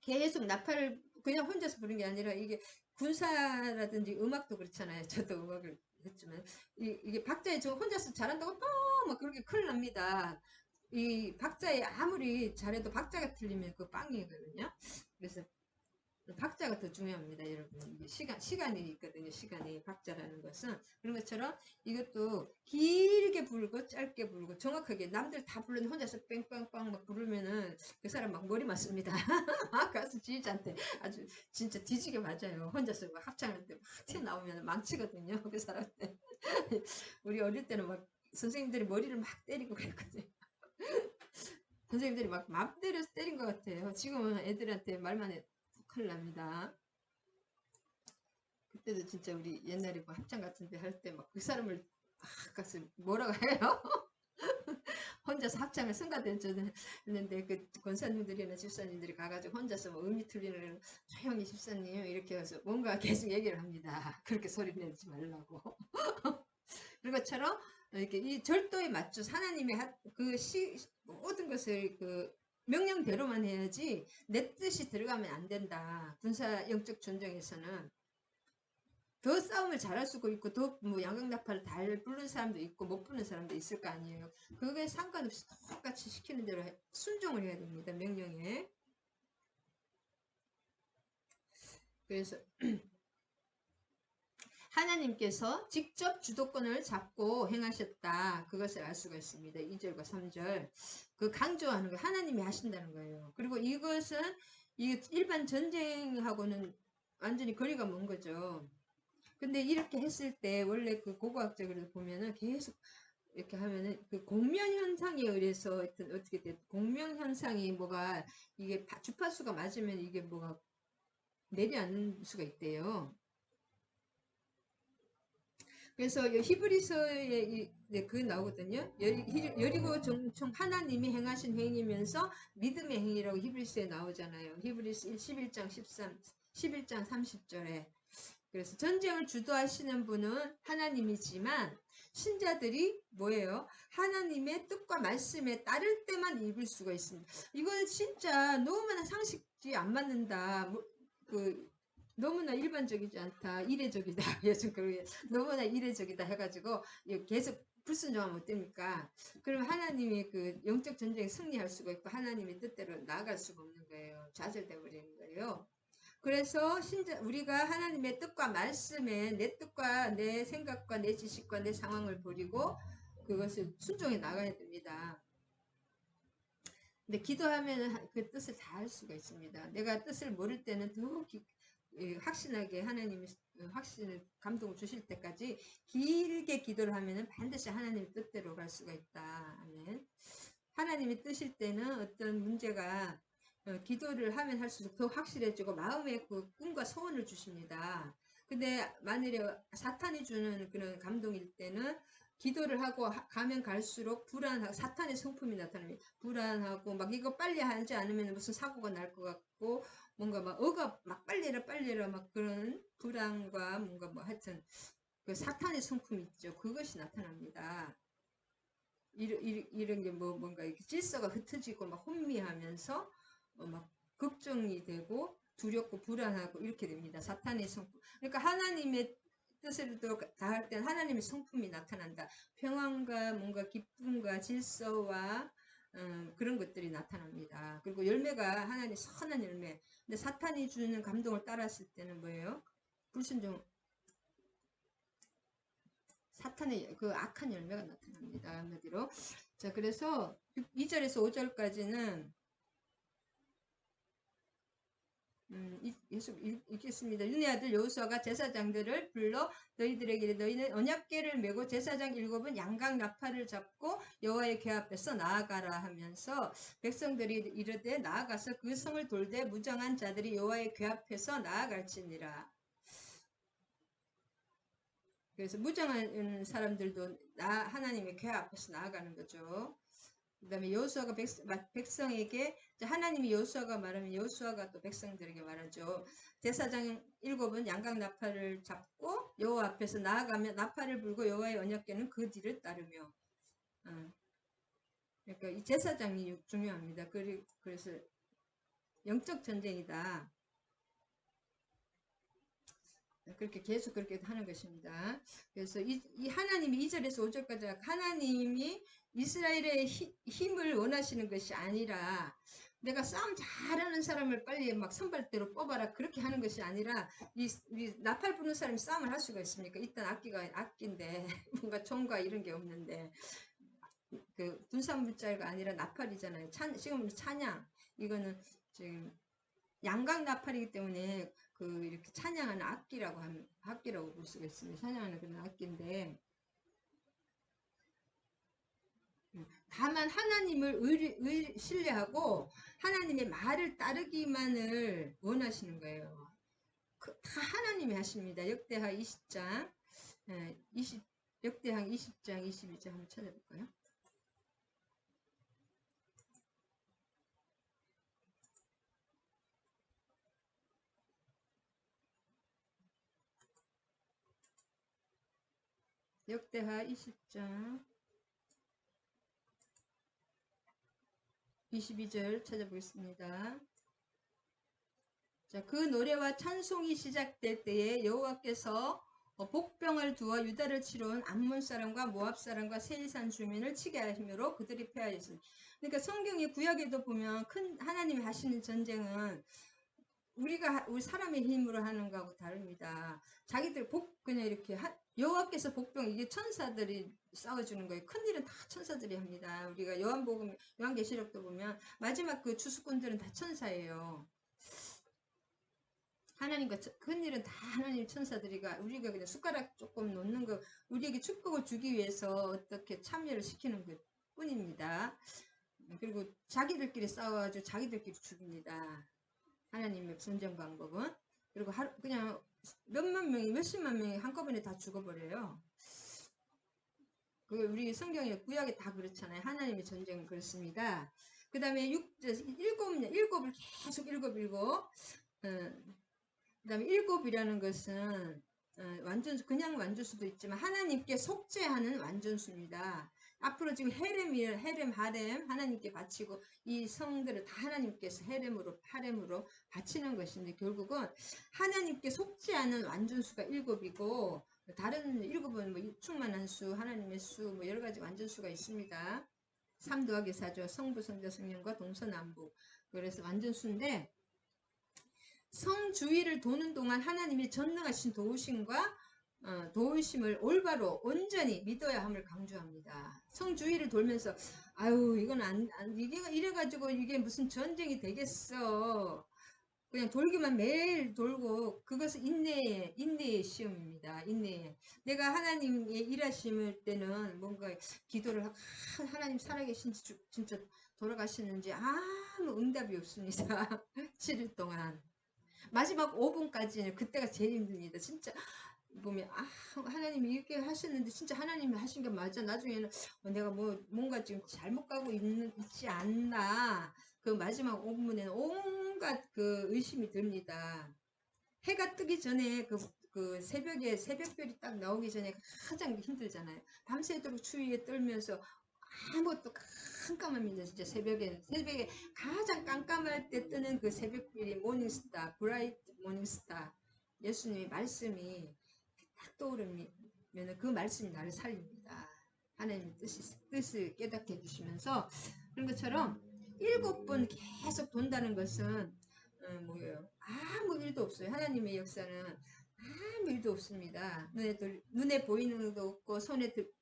계속 나팔을 그냥 혼자서 부르는 게 아니라 이게 군사라든지 음악도 그렇잖아요. 저도 음악을 했지만 이게 박자에 저 혼자서 잘한다고 막 그렇게 큰일 납니다. 이 박자에 아무리 잘해도 박자가 틀리면 그 빵이거든요. 그래서 박자가 더 중요합니다, 여러분. 이게 시간이 있거든요. 시간이 박자라는 것은 그런 것처럼 이것도 길게 불고 짧게 불고 정확하게 남들 다 부르는 혼자서 뺑뺑뺑 막 부르면은 그 사람 막 머리 맞습니다. 가수 지휘자한테 아주 진짜 뒤지게 맞아요. 혼자서 막 합창할 때 막 튀어나오면 망치거든요. 그 사람한테. 우리 어릴 때는 막 선생님들이 머리를 막 때리고 그랬거든요. 선생님들이 막 맘 때려서 때린 것 같아요. 지금은 애들한테 말만 해 큰일 납니다. 그때도 진짜 우리 옛날에 뭐 합창 같은 데 할 때 막 그 사람을 가서 뭐라고 해요? 혼자서 합창을 성가대줬는데 그 권사님들이나 집사님들이 가가지고 혼자서 뭐 음이 틀리는 조용히 집사님 이렇게 해서 뭔가 계속 얘기를 합니다. 그렇게 소리 내지 말라고. 그런 것처럼 이렇게 이 절도에 맞춰서 하나님의 모든 것을 그 명령대로만 해야지 내 뜻이 들어가면 안 된다. 군사 영적 전쟁에서는 더 싸움을 잘할 수가 있고 더 뭐 양강나팔을 잘 부르는 사람도 있고 못 부르는 사람도 있을 거 아니에요. 그거에 상관없이 똑같이 시키는 대로 순종을 해야 됩니다. 명령에. 그래서 하나님께서 직접 주도권을 잡고 행하셨다. 그것을 알 수가 있습니다. 2절과 3절. 그 강조하는 거 하나님이 하신다는 거예요. 그리고 이것은 일반 전쟁하고는 완전히 거리가 먼 거죠. 근데 이렇게 했을 때 원래 그 고고학적으로 보면은 계속 이렇게 하면은 그 공면 현상에 의해서 어떻게 돼? 공면 현상이 뭐가 이게 주파수가 맞으면 이게 뭐가 내려앉는 수가 있대요. 그래서 히브리서에 그 나오거든요. 여리고 정총 하나님이 행하신 행위면서 믿음의 행위라고 히브리서에 나오잖아요. 히브리서 11장 11장 30절에. 그래서 전쟁을 주도하시는 분은 하나님이지만 신자들이 뭐예요? 하나님의 뜻과 말씀에 따를 때만 입을 수가 있습니다. 이거는 진짜 너무나 상식이 안 맞는다. 너무나 일반적이지 않다. 이례적이다. 요즘 그러게 너무나 이례적이다 해가지고 계속 불순종하면 어됩니까? 그럼 하나님이 그 영적 전쟁에 승리할 수가 있고 하나님의 뜻대로 나아갈 수가 없는 거예요. 좌절돼 버리는 거예요. 그래서 우리가 하나님의 뜻과 말씀에 내 뜻과 내 생각과 내 지식과 내 상황을 버리고 그것을 순종해 나가야 됩니다. 근데 기도하면 그 뜻을 다 할 수가 있습니다. 내가 뜻을 모를 때는 더 확신하게 하나님이 확신을 감동을 주실 때까지 길게 기도를 하면 반드시 하나님의 뜻대로 갈 수가 있다. 아멘. 하나님이 뜻일 때는 어떤 문제가 기도를 하면 할수록 더 확실해지고 마음의 그 꿈과 소원을 주십니다. 근데 만일에 사탄이 주는 그런 감동일 때는 기도를 하고 가면 갈수록 불안하고 사탄의 성품이 나타납니다. 불안하고 막 이거 빨리 하지 않으면 무슨 사고가 날 것 같고 뭔가 막 빨리 해라 막 그런 불안과 뭔가 뭐 하여튼 그 사탄의 성품이 있죠. 그것이 나타납니다. 이런 게 뭔가 이렇게 질서가 흩어지고 막 혼미하면서 막 걱정이 되고 두렵고 불안하고 이렇게 됩니다. 사탄의 성품. 그러니까 하나님의 뜻을 다할 땐 하나님의 성품이 나타난다. 평안과 뭔가 기쁨과 질서와 그런 것들이 나타납니다. 그리고 열매가 하나님 선한 열매. 근데 사탄이 주는 감동을 따랐을 때는 뭐예요? 불순종. 사탄의 그 악한 열매가 나타납니다. 한마디로. 자, 그래서 2절에서 5절까지는 계속 읽겠습니다. 눈의 아들 여호수아가 제사장들을 불러 너희들에게 이르되 너희는 언약궤를 메고 제사장 7은 양각 나팔을 잡고 여호와의 궤 앞에서 나아가라 하면서 백성들이 이르되 나아가서 그 성을 돌되 무장한 자들이 여호와의 궤 앞에서 나아갈지니라. 그래서 무장한 사람들도 하나님의 궤 앞에서 나아가는 거죠. 그 다음에 여호수아가 백성에게 하나님이 여호수아가 말하면 여호수아가 또 백성들에게 말하죠. 제사장 7은 양각 나팔을 잡고 여호와 앞에서 나아가며 나팔을 불고 여호와의 언약궤는 그 뒤를 따르며 그러니까 이 제사장이 중요합니다. 그래서 영적 전쟁이다. 그렇게 계속 그렇게 하는 것입니다. 그래서 이 하나님이 2절에서 5절까지 하나님이 이스라엘의 힘을 원하시는 것이 아니라 내가 싸움 잘하는 사람을 빨리 막 선발대로 뽑아라 그렇게 하는 것이 아니라 이 나팔 부는 사람이 싸움을 할 수가 있습니까? 일단 악기인데 뭔가 총과 이런 게 없는데 그 군사물자가 아니라 나팔이잖아요. 지금 찬양 이거는 지금 양각 나팔이기 때문에 그 이렇게 찬양하는 악기라고 볼 수가 있습니다. 찬양하는 그런 악기인데 다만 하나님을 신뢰하고 하나님의 말을 따르기만을 원하시는 거예요. 다 하나님이 하십니다. 역대하 20장 역대하 20장 22절 한번 찾아볼까요? 역대하 20장 22절 찾아보겠습니다. 자, 그 노래와 찬송이 시작될 때에 여호와께서 복병을 두어 유다를 치러온 암몬 사람과 모압 사람과 세일산 주민을 치게 하심으로 그들이 패하였습니다. 그러니까 성경의 구약에도 보면 큰 하나님이 하시는 전쟁은 우리 사람의 힘으로 하는 거하고 다릅니다. 자기들 그냥 이렇게 여호와께서 복병, 이게 천사들이 싸워주는 거예요. 큰일은 다 천사들이 합니다. 우리가 요한계시록도 보면 마지막 그 추수꾼들은 다 천사예요. 하나님과 큰일은 다 하나님 천사들이가 우리가 그냥 숟가락 조금 놓는 거, 우리에게 축복을 주기 위해서 어떻게 참여를 시키는 것 뿐입니다. 그리고 자기들끼리 싸워가지고 자기들끼리 죽입니다. 하나님의 전쟁 방법은. 그리고 그냥 몇만 명이 몇십만 명이 한꺼번에 다 죽어버려요. 우리 성경의 구약에 다 그렇잖아요. 하나님의 전쟁은 그렇습니다. 그 다음에 일곱을 계속 일곱 그 다음에 일곱이라는 것은 그냥 완전수도 있지만 하나님께 속죄하는 완전수입니다. 앞으로 지금 헤렘, 하렘 하나님께 바치고 이 성들을 다 하나님께서 하렘으로 바치는 것인데 결국은 하나님께 속죄하는 완전수가 일곱이고 다른 일곱은 뭐 충만한 수, 하나님의 수, 뭐 여러 가지 완전수가 있습니다. 3 더하기 4죠. 성부, 성자, 성령과 동서남북. 그래서 완전수인데 성 주위를 도는 동안 하나님이 전능하신 도우심을 올바로 온전히 믿어야 함을 강조합니다. 성 주위를 돌면서 아유 이건 이게 이래가지고 이게 무슨 전쟁이 되겠어. 그냥 돌기만 매일 돌고 그것은 인내의 시험입니다. 내가 하나님의 일하심을 때는 뭔가 기도를 하고 하나님 살아계신지 진짜 돌아가시는지 아무 응답이 없습니다. 7일 동안. 마지막 5분까지는 그때가 제일 힘듭니다. 진짜 보면 하나님이 이렇게 하셨는데 진짜 하나님이 하신 게 맞아. 나중에는 내가 뭔가 지금 잘못 가고 있지 않나. 그 마지막 5분에는 온갖 그 의심이 듭니다. 해가 뜨기 전에 그 새벽별이 딱 나오기 전에 가장 힘들잖아요. 밤새도록 추위에 떨면서 아무것도 깜깜합니다. 진짜 새벽에 가장 깜깜할 때 뜨는 그 새벽별이 모닝스타, 브라이트 모닝스타. 예수님의 말씀이 딱 떠오르면 그 말씀이 나를 살립니다. 하나님의 뜻을 깨닫게 해주시면서 그런 것처럼 7번 계속 돈다는 것은 뭐예요? 아무 일도 없어요. 하나님의 역사는 아무 일도 없습니다. 눈에 보이는 것도 없고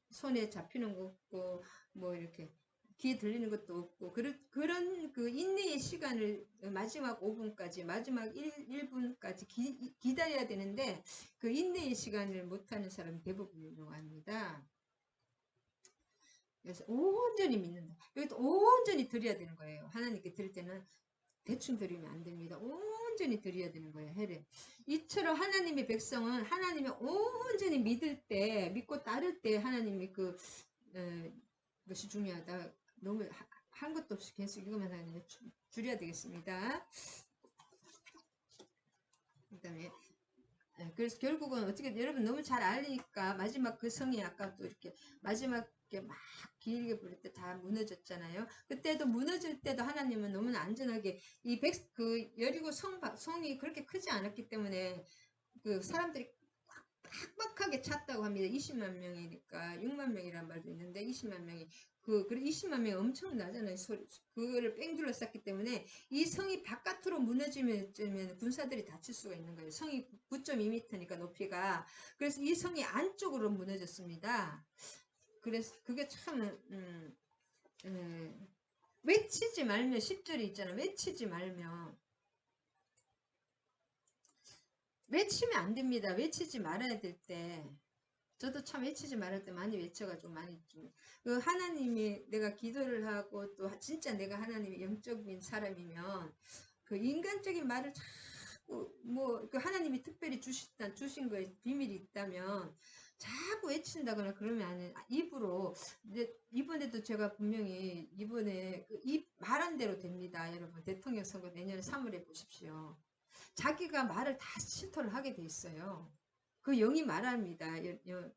손에 잡히는 것도 없고 뭐 이렇게 귀에 들리는 것도 없고 그런 그 인내의 시간을 마지막 5분까지 마지막 1분까지 기다려야 되는데 그 인내의 시간을 못하는 사람이 대부분이라고 합니다. 그래서 온전히 믿는다. 여기 또 온전히 드려야 되는 거예요. 하나님께 드릴 때는 대충 드리면 안 됩니다. 온전히 드려야 되는 거예요. 헤렘. 이처럼 하나님의 백성은 하나님을 온전히 믿고 따를 때 하나님이 그것이 중요하다. 너무 한 것도 없이 계속 이것만 하면 줄여야 되겠습니다. 그 다음에 그래서 결국은 어떻게 여러분 너무 잘 알리니까 마지막 그 성이 아까 또 이렇게 마지막에 막 길게 부를 때 다 무너졌잖아요. 그때도 무너질 때도 하나님은 너무나 안전하게 그 여리고 성이 그렇게 크지 않았기 때문에 그 사람들이 빡빡하게 찼다고 합니다. 20만 명이니까 6만 명이란 말도 있는데 20만 명이 그리고 20만 명이 엄청나잖아요. 그거를 뺑 둘러쌌기 때문에 이 성이 바깥으로 무너지면 군사들이 다칠 수가 있는 거예요. 성이 9.2m니까 높이가. 그래서 이 성이 안쪽으로 무너졌습니다. 그래서 그게 참 외치지 말면 10절이 있잖아. 외치지 말면 외치면 안 됩니다. 외치지 말아야 될 때. 저도 참 외치지 말할 때 많이 외쳐가지고 많이 좀 하나님이 내가 기도를 하고 또 진짜 내가 하나님의 영적인 사람이면 그 인간적인 말을 자꾸 그 하나님이 특별히 주신 거에 비밀이 있다면 자꾸 외친다거나 그러면 입으로 이번에도 제가 분명히 이번에 입 말한 대로 됩니다. 여러분 대통령 선거 내년 3월에 보십시오. 자기가 말을 다 실토를 하게 돼 있어요. 그 영이 말합니다.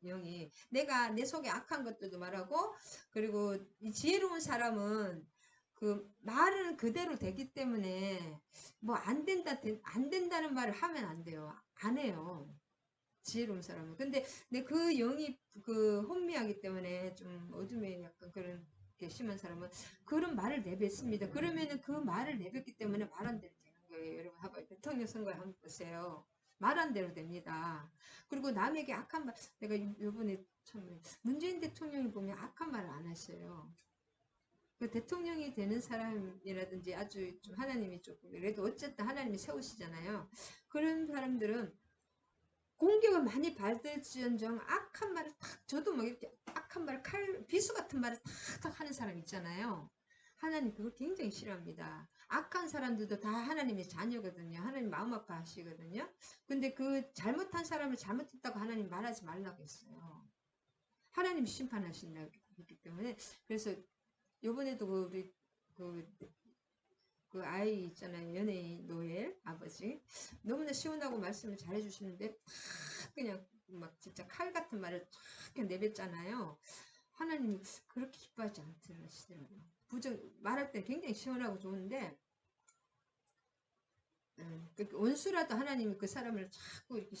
영이. 내가 내 속에 악한 것들도 말하고, 그리고 이 지혜로운 사람은 그 말은 그대로 되기 때문에 뭐 안 된다는 말을 하면 안 돼요. 안 해요. 지혜로운 사람은. 근데 그 영이 그 혼미하기 때문에 좀 어둠에 약간 그런 게 심한 사람은 그런 말을 내뱉습니다. 그러면은 그 말을 내뱉기 때문에 말 안 대로 되는 거예요. 여러분, 한번 대통령 선거에 한번 보세요. 말 안 대로 됩니다. 그리고 남에게 악한 말, 내가 요번에 참 문재인 대통령이 보면 악한 말을 안 하셔요. 그 대통령이 되는 사람이라든지 아주 좀 하나님이 조금 그래도 어쨌든 하나님이 세우시잖아요. 그런 사람들은 공격을 많이 받을지언정 악한 말을 탁, 저도 막 이렇게 악한 말, 비수 같은 말을 탁탁 하는 사람 있잖아요. 하나님 그걸 굉장히 싫어합니다. 악한 사람들도 다 하나님의 자녀거든요. 하나님 마음 아파하시거든요. 근데 그 잘못한 사람을 잘못했다고 하나님 말하지 말라고 했어요. 하나님 심판하신다고 했기 때문에. 그래서 요번에도 우리 그 아이 있잖아요. 연예인 노엘 아버지. 너무나 시원하고 말씀을 잘 해주시는데 그냥 막 진짜 칼 같은 말을 쫙 내뱉잖아요. 하나님이 그렇게 기뻐하지 않으시더라고요. 말할 때 굉장히 시원하고 좋은데 그 원수라도 하나님이 그 사람을 자꾸 이렇게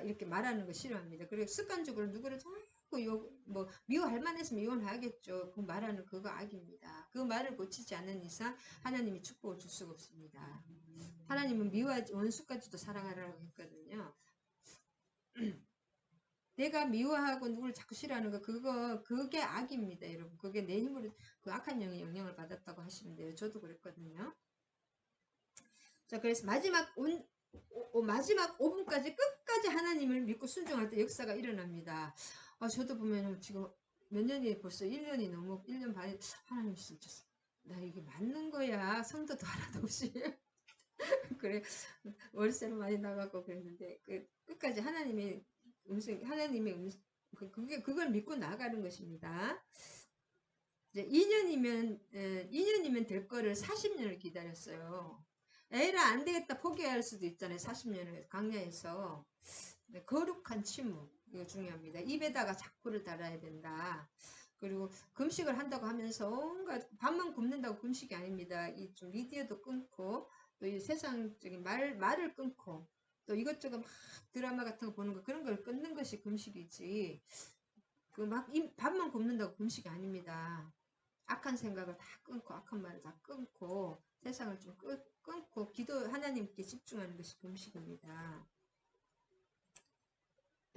이렇게 말하는 거 싫어합니다. 그리고 습관적으로 누구를 자꾸 뭐 미워할 만했으면 미워하겠죠. 그 말하는 그거 악입니다. 그 말을 고치지 않는 이상 하나님이 축복을 줄 수가 없습니다. 하나님은 미워하지 원수까지도 사랑하라고 했거든요. 내가 미워하고 누구를 자꾸 싫어하는 거 그게 악입니다, 여러분. 그게 내 힘으로 그 악한 영의 영향을 받았다고 하시면 돼요. 저도 그랬거든요. 자, 그래서 마지막 5분까지 끝까지 하나님을 믿고 순종할 때 역사가 일어납니다. 저도 보면 지금 몇 년이 벌써 1년이 넘어 1년 반이 하나님 진짜 나 이게 맞는 거야. 성도도 하나도 없이 그래 월세로 많이 나가고 그랬는데 끝까지 하나님의 그걸 믿고 나가는 것입니다. 이제 2년이면 될 거를 40년을 기다렸어요. 에라 안 되겠다 포기할 수도 있잖아요. 40년을 광야에서. 네, 거룩한 침묵 이거 중요합니다. 입에다가 자꾸를 달아야 된다. 그리고 금식을 한다고 하면서 온갖 밥만 굶는다고 금식이 아닙니다. 이 좀 미디어도 끊고 또 이 세상적인 말을 끊고 또 이것저것 막 드라마 같은 거 보는 거 그런 걸 끊는 것이 금식이지. 그 막 밥만 굶는다고 금식이 아닙니다. 악한 생각을 다 끊고 악한 말을 다 끊고 세상을 좀 끊고 하나님께 집중하는 것이 금식입니다.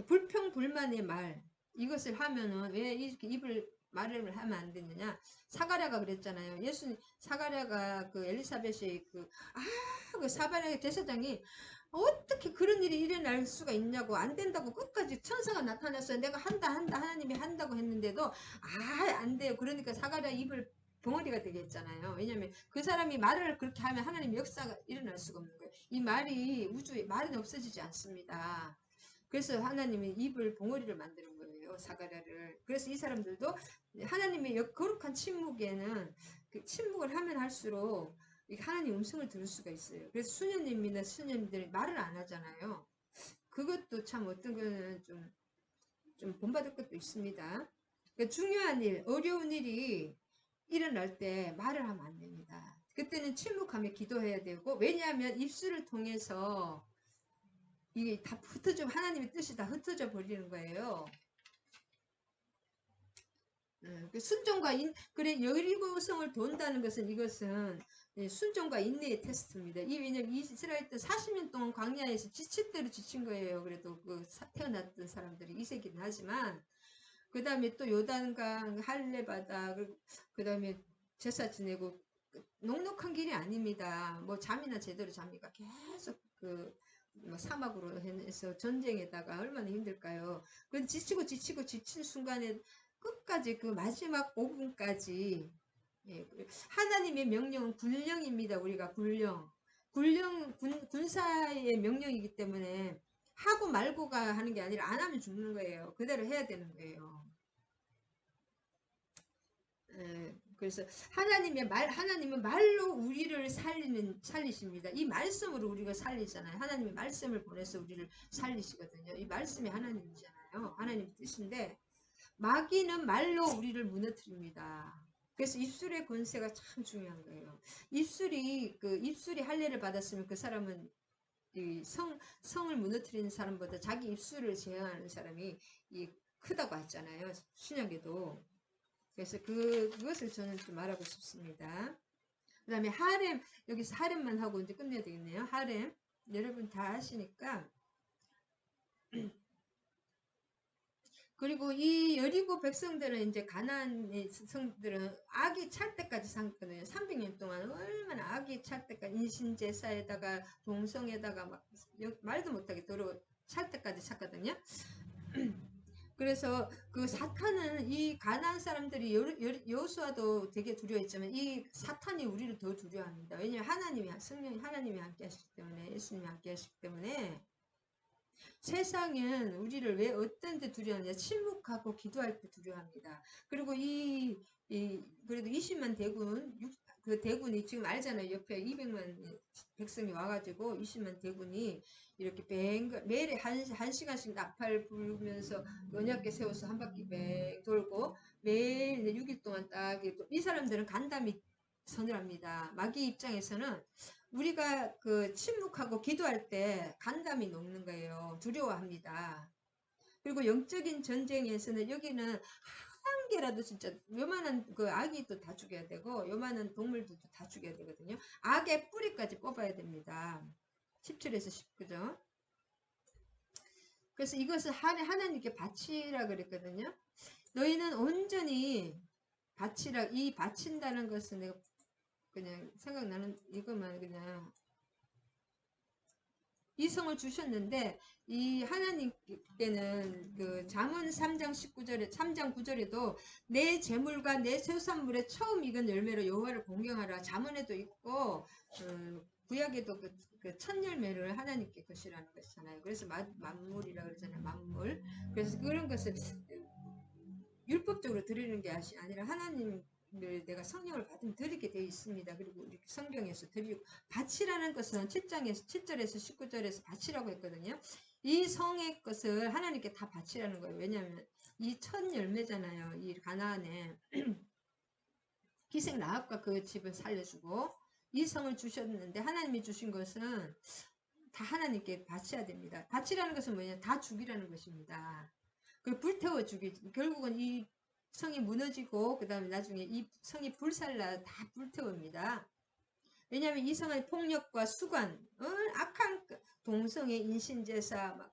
불평불만의 말 이것을 하면은 왜 이렇게 말을 하면 안 되느냐. 사가랴가 그랬잖아요. 사가랴가 그 엘리사벳의 그 사바랴 대사장이 어떻게 그런 일이 일어날 수가 있냐고 안 된다고 끝까지 천사가 나타났어요. 내가 한다 하나님이 한다고 했는데도 안 돼요. 그러니까 사가랴 입을 벙어리가 되게 했잖아요. 왜냐면 그 사람이 말을 그렇게 하면 하나님 역사가 일어날 수가 없는 거예요. 이 말이 우주에 말은 없어지지 않습니다. 그래서 하나님이 입을 봉어리를 만드는 거예요. 사가랴를. 그래서 이 사람들도 하나님의 거룩한 침묵에는 그 침묵을 하면 할수록 하나님 음성을 들을 수가 있어요. 그래서 수녀님이나 수녀님들이 말을 안 하잖아요. 그것도 참 어떤 거는 좀 본받을 것도 있습니다. 그러니까 중요한 일, 어려운 일이 일어날 때 말을 하면 안 됩니다. 그때는 침묵하며 기도해야 되고, 왜냐하면 입술을 통해서 이게 다 흩어져, 하나님의 뜻이 다 흩어져 버리는 거예요. 순종과 그래, 여리고성을 돈다는 것은 이것은 순종과 인내의 테스트입니다. 왜냐면 이스라엘 때 40년 동안 광야에서 지칠 대로 지친 거예요. 그래도 태어났던 사람들이 이세기는 하지만, 그 다음에 또 요단강, 할례바다, 그 다음에 제사 지내고, 녹록한 길이 아닙니다. 뭐 잠이나 제대로 잠이가 계속 뭐 사막으로 해서 전쟁에다가 얼마나 힘들까요? 그 지친 순간에 끝까지 그 마지막 5분까지 하나님의 명령은 군령입니다. 우리가 군사의 명령이기 때문에 하고 말고가 하는 게 아니라 안 하면 죽는 거예요. 그대로 해야 되는 거예요. 그래서 하나님은 말로 우리를 살리십니다. 이 말씀으로 우리가 살리잖아요. 하나님의 말씀을 보내서 우리를 살리시거든요. 이 말씀이 하나님이잖아요. 하나님 뜻인데 마귀는 말로 우리를 무너뜨립니다. 그래서 입술의 권세가 참 중요한 거예요. 입술이 할례를 받았으면 그 사람은 성을 무너뜨리는 사람보다 자기 입술을 제어하는 사람이 크다고 했잖아요. 신약에도. 그래서 그것을 저는 좀 말하고 싶습니다. 그 다음에 하렘, 여기서 하렘만 하고 이제 끝내야 되겠네요. 하렘. 여러분 다 아시니까. 그리고 이 여리고 백성들은 이제 가나안의 성들은 악이 찰 때까지 살거든요. 300년 동안 얼마나 악이 찰 때까지 인신제사에다가 동성에다가 막 말도 못하게 찰 때까지 찼거든요. 그래서 그 사탄은 이 가나안 사람들이 여호수아도 되게 두려워했지만 이 사탄이 우리를 더 두려워합니다. 왜냐하면 하나님이 함께 하시기 때문에, 예수님이 함께 하시기 때문에. 세상은 우리를 왜 어떤 데 두려워하냐? 침묵하고 기도할 때 두려워합니다. 그리고 그래도 20만 그 대군이 지금 알잖아요. 옆에 200만 백성이 와가지고 20만 대군이 이렇게 매일 한 시간씩 나팔 불면서 언약궤 세워서 한 바퀴 뱅 돌고 매일 6일 동안 딱 이 사람들은 간담이 서늘합니다. 마귀 입장에서는 우리가 침묵하고 기도할 때 간담이 녹는 거예요. 두려워합니다. 그리고 영적인 전쟁에서는 여기는 한 개라도 진짜 요만한 그 아기도 다 죽여야 되고 요만한 동물들도 다 죽여야 되거든요. 악의 뿌리까지 뽑아야 됩니다. 17에서 19죠. 그래서 이것을 하나님께 바치라 그랬거든요. 너희는 온전히 바치라. 이 바친다는 것은 내가 그냥 생각나는 이것만 그냥 이 성을 주셨는데 이 하나님께는 그 잠언 3장 19절에 3장 9절에도 내 재물과 내 소산물에 처음 익은 열매로 여호와를 공경하라. 잠언에도 있고 구약에도 그 첫 열매를 하나님께 것이라는 것이잖아요. 그래서 만물이라 그러잖아요. 만물. 그래서 그런 것을 율법적으로 드리는 게 아니라 하나님 내가 성령을 받으면 드리게 되어 있습니다. 그리고 우리 성경에서 드리고 바치라는 것은 7절에서 19절에서 바치라고 했거든요. 이 성의 것을 하나님께 다 바치라는 거예요. 왜냐하면 이 첫 열매잖아요. 이 가나안에 희생 라합과 그 집을 살려주고 이 성을 주셨는데 하나님이 주신 것은 다 하나님께 바쳐야 됩니다. 바치라는 것은 뭐냐? 다 죽이라는 것입니다. 그리고 불태워 죽이지. 결국은 이 성이 무너지고 그 다음에 나중에 이 성이 불살라 다 불태웁니다. 왜냐하면 이 성의 폭력과 수관, 악한 동성의 인신제사 막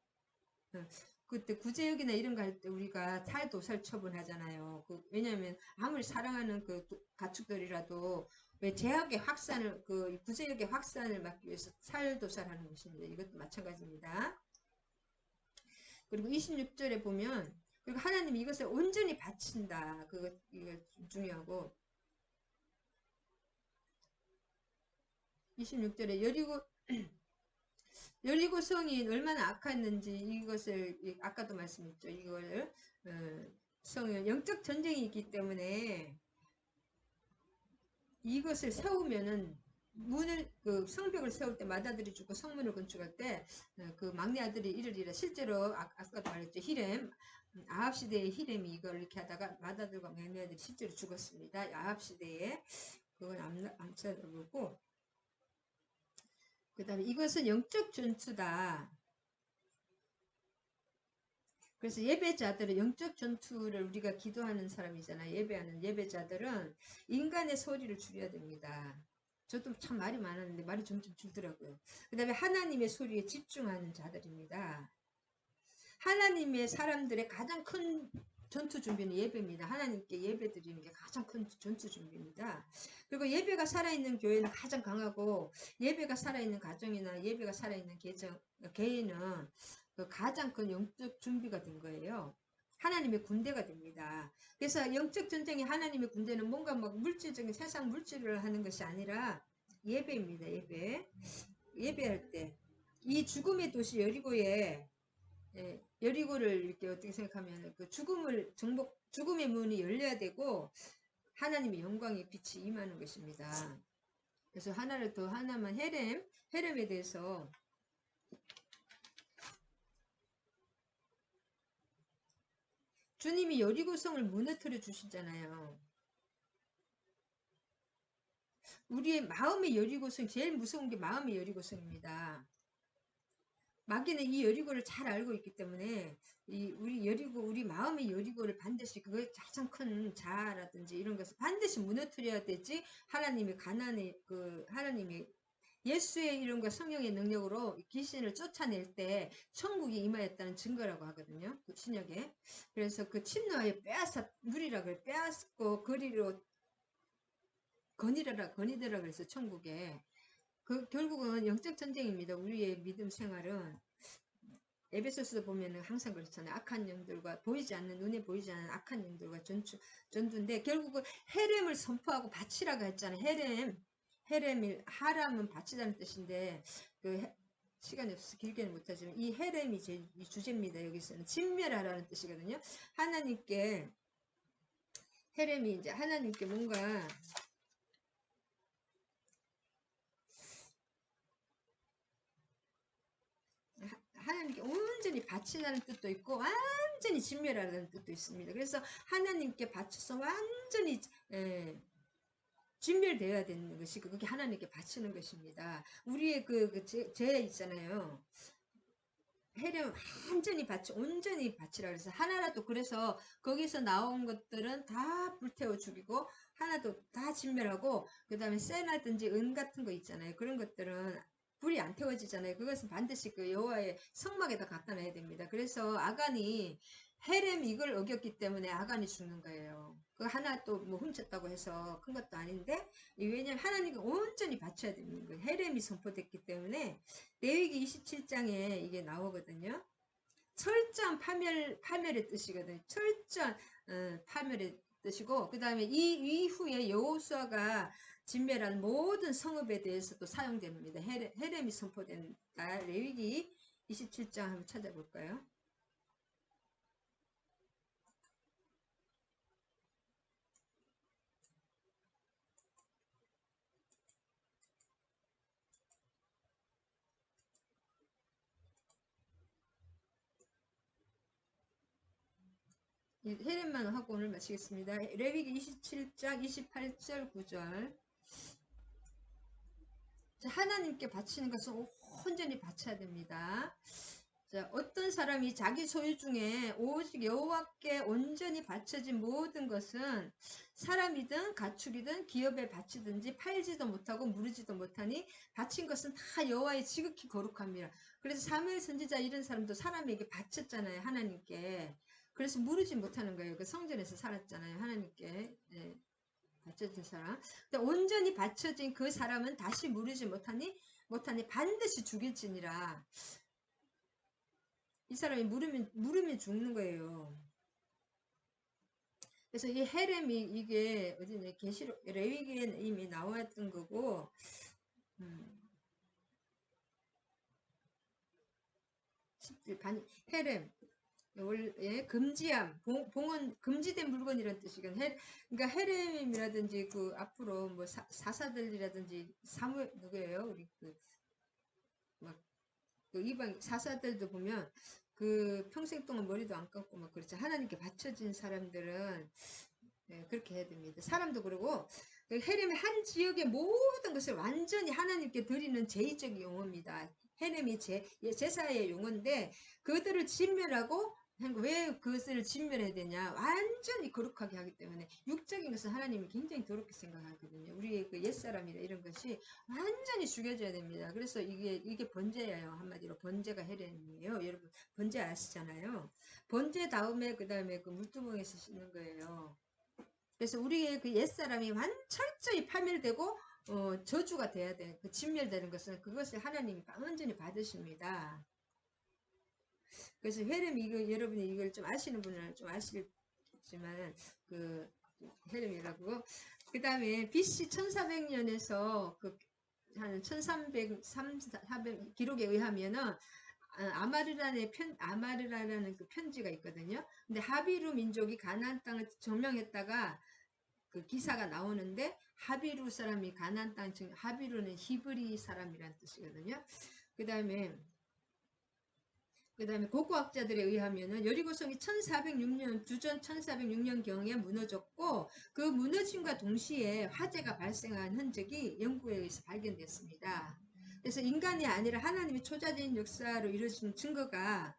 그때 구제역이나 이런 거 할 때 우리가 탈도살 처분하잖아요. 왜냐하면 아무리 사랑하는 그 가축들이라도 왜 제약의 확산을 구제역의 확산을 막기 위해서 살도살하는 것입니다. 이것도 마찬가지입니다. 그리고 26절에 보면 그리고 하나님이 이것을 온전히 바친다. 이거 중요하고 26절에 여리고 성이 얼마나 악했는지 이것을 아까도 말씀했죠. 이걸 성은 영적 전쟁이 있기 때문에 이것을 세우면은 성벽을 세울 때 맏아들이 죽고 성문을 건축할 때 그 막내 아들이 이르리라. 실제로 아까도 말했죠. 히렘 아합 시대의 히렘이 이걸 이렇게 하다가 맏아들과 막내 아들이 실제로 죽었습니다. 아합 시대에 그건 암살하고 그 다음에 이것은 영적 전투다. 그래서 예배자들은 영적 전투를 우리가 기도하는 사람이잖아요. 예배하는 예배자들은 인간의 소리를 줄여야 됩니다. 저도 참 말이 많았는데 말이 점점 줄더라고요. 그 다음에 하나님의 소리에 집중하는 자들입니다. 하나님의 사람들의 가장 큰 전투 준비는 예배입니다. 하나님께 예배 드리는 게 가장 큰 전투 준비입니다. 그리고 예배가 살아있는 교회는 가장 강하고 예배가 살아있는 가정이나 예배가 살아있는 개인은 가장 큰 영적 준비가 된 거예요. 하나님의 군대가 됩니다. 그래서 영적 전쟁이 하나님의 군대는 뭔가 막 물질적인 세상 물질을 하는 것이 아니라 예배입니다. 예배할 때 이 죽음의 도시 여리고를 이렇게 어떻게 생각하면 그 죽음의 문이 열려야 되고 하나님의 영광의 빛이 임하는 것입니다. 그래서 하나를 더 하나만 헤렘에 대해서 주님이 여리고성을 무너뜨려 주시잖아요. 우리의 마음의 여리고성, 제일 무서운 게 마음의 여리고성입니다. 마귀는 이 여리고를 잘 알고 있기 때문에 우리 마음의 여리고를 반드시 그거 가장 큰 자아라든지 이런 것을 반드시 무너뜨려야 되지. 하나님이 예수의 이름과 성령의 능력으로 귀신을 쫓아낼 때 천국이 임하였다는 증거라고 하거든요. 그 신약에. 그래서 그 침노하여 누리락을 빼앗고 거리로 거니더라 그래서 천국에. 결국은 영적 전쟁입니다. 우리의 믿음 생활은. 에베소서도 보면은 항상 그렇잖아요. 악한 영들과 눈에 보이지 않는 악한 영들과 전투인데, 결국은 헤렘을 선포하고 바치라고 했잖아요. 하람은 바치다는 뜻인데, 시간이 없어서 길게는 못하지만, 이 헤렘이 이 주제입니다. 여기서는 진멸하라는 뜻이거든요. 헤렘이 이제 하나님께 뭔가, 하나님께 온전히 바치라는 뜻도 있고 완전히 진멸하라는 뜻도 있습니다. 그래서 하나님께 바쳐서 완전히 진멸되어야 되는 것이 그게 하나님께 바치는 것입니다. 우리의 죄 있잖아요. 헤렘 완전히 온전히 바치라 그래서 하나라도, 그래서 거기서 나온 것들은 다 불태워 죽이고 하나도 다 진멸하고, 그 다음에 쇠라든지 은 같은 거 있잖아요. 그런 것들은 불이 안 태워지잖아요. 그것은 반드시 그 여호와의 성막에다 갖다 놔야 됩니다. 그래서 아간이 헤렘 이걸 어겼기 때문에 아간이 죽는 거예요. 그 하나 또 뭐 훔쳤다고 해서 큰 것도 아닌데, 왜냐면 하나님이 온전히 바쳐야 되는 거예요. 헤렘이 선포됐기 때문에. 레위기 27장에 이게 나오거든요. 철저한 파멸의 뜻이거든요. 철저한 파멸의 뜻이고, 그 다음에 이 이후에 여호수아가 진멸한 모든 성읍에 대해서도 사용됩니다. 헤렘이 선포된다. 레위기 27장 한번 찾아볼까요? 헤렘만 하고 오늘 마치겠습니다. 레위기 27장 28절 9절. 하나님께 바치는 것은 온전히 바쳐야 됩니다. 자, 어떤 사람이 자기 소유 중에 오직 여호와께 온전히 바쳐진 모든 것은 사람이든 가축이든 기업에 바치든지 팔지도 못하고 무르지도 못하니 바친 것은 다 여호와의 지극히 거룩합니다. 그래서 사무엘 선지자 이런 사람도 사람에게 바쳤잖아요. 하나님께. 그래서 무르지 못하는 거예요. 그 성전에서 살았잖아요. 하나님께. 네. 바쳐진 사람. 온전히 바쳐진 그 사람은 다시 무르지 못하니 반드시 죽일지니라. 이 사람이 물으면 죽는 거예요. 그래서 이 헤렘이 이게 어디네, 계시록 레위기에 이미 나왔던 거고, 헤렘 원래 금지함, 봉헌 금지된 물건이라는 뜻이거든요. 그러니까 헤렘이라든지 그 앞으로 뭐 사사들이라든지 누구예요? 우리 그 이방 사사들도 보면 그 평생 동안 머리도 안 감고 막 그렇죠. 하나님께 바쳐진 사람들은 그렇게 해야 됩니다. 사람도 그러고, 헤렘이 한 지역의 모든 것을 완전히 하나님께 드리는 제의적 용어입니다. 헤렘이 제사의 용어인데, 그들을 진멸하고, 왜 그것을 진멸해야 되냐? 완전히 거룩하게 하기 때문에. 육적인 것은 하나님이 굉장히 더럽게 생각하거든요. 우리의 그 옛사람이나 이런 것이 완전히 죽여져야 됩니다. 그래서 이게 번제예요. 한마디로 번제가 헤렘이에요. 여러분 번제 아시잖아요. 번제 다음에 그 다음에 그 물두멍에서 씻는 거예요. 그래서 우리의 그 옛사람이 철저히 파멸되고 저주가 돼야 돼. 그 진멸되는 것은 그것을 하나님이 완전히 받으십니다. 그래서 여러분이 이걸 좀 아시는 분은 좀 아시겠지만 그 헤렘이라고. 그 다음에 BC 1400년에서 한 1300, 400 기록에 의하면은 아마르라는 그 편지가 있거든요. 근데 하비루 민족이 가나안 땅을 점령했다가 그 기사가 나오는데 하비루 사람이 가나안 땅 중 하비루는 히브리 사람이란 뜻이거든요. 그다음에 고고학자들에 의하면은 여리고성이 1406년 주전 1406년경에 무너졌고 그 무너짐과 동시에 화재가 발생한 흔적이 연구에 의해서 발견됐습니다. 그래서 인간이 아니라 하나님의 초자적인 역사로 이루어진 증거가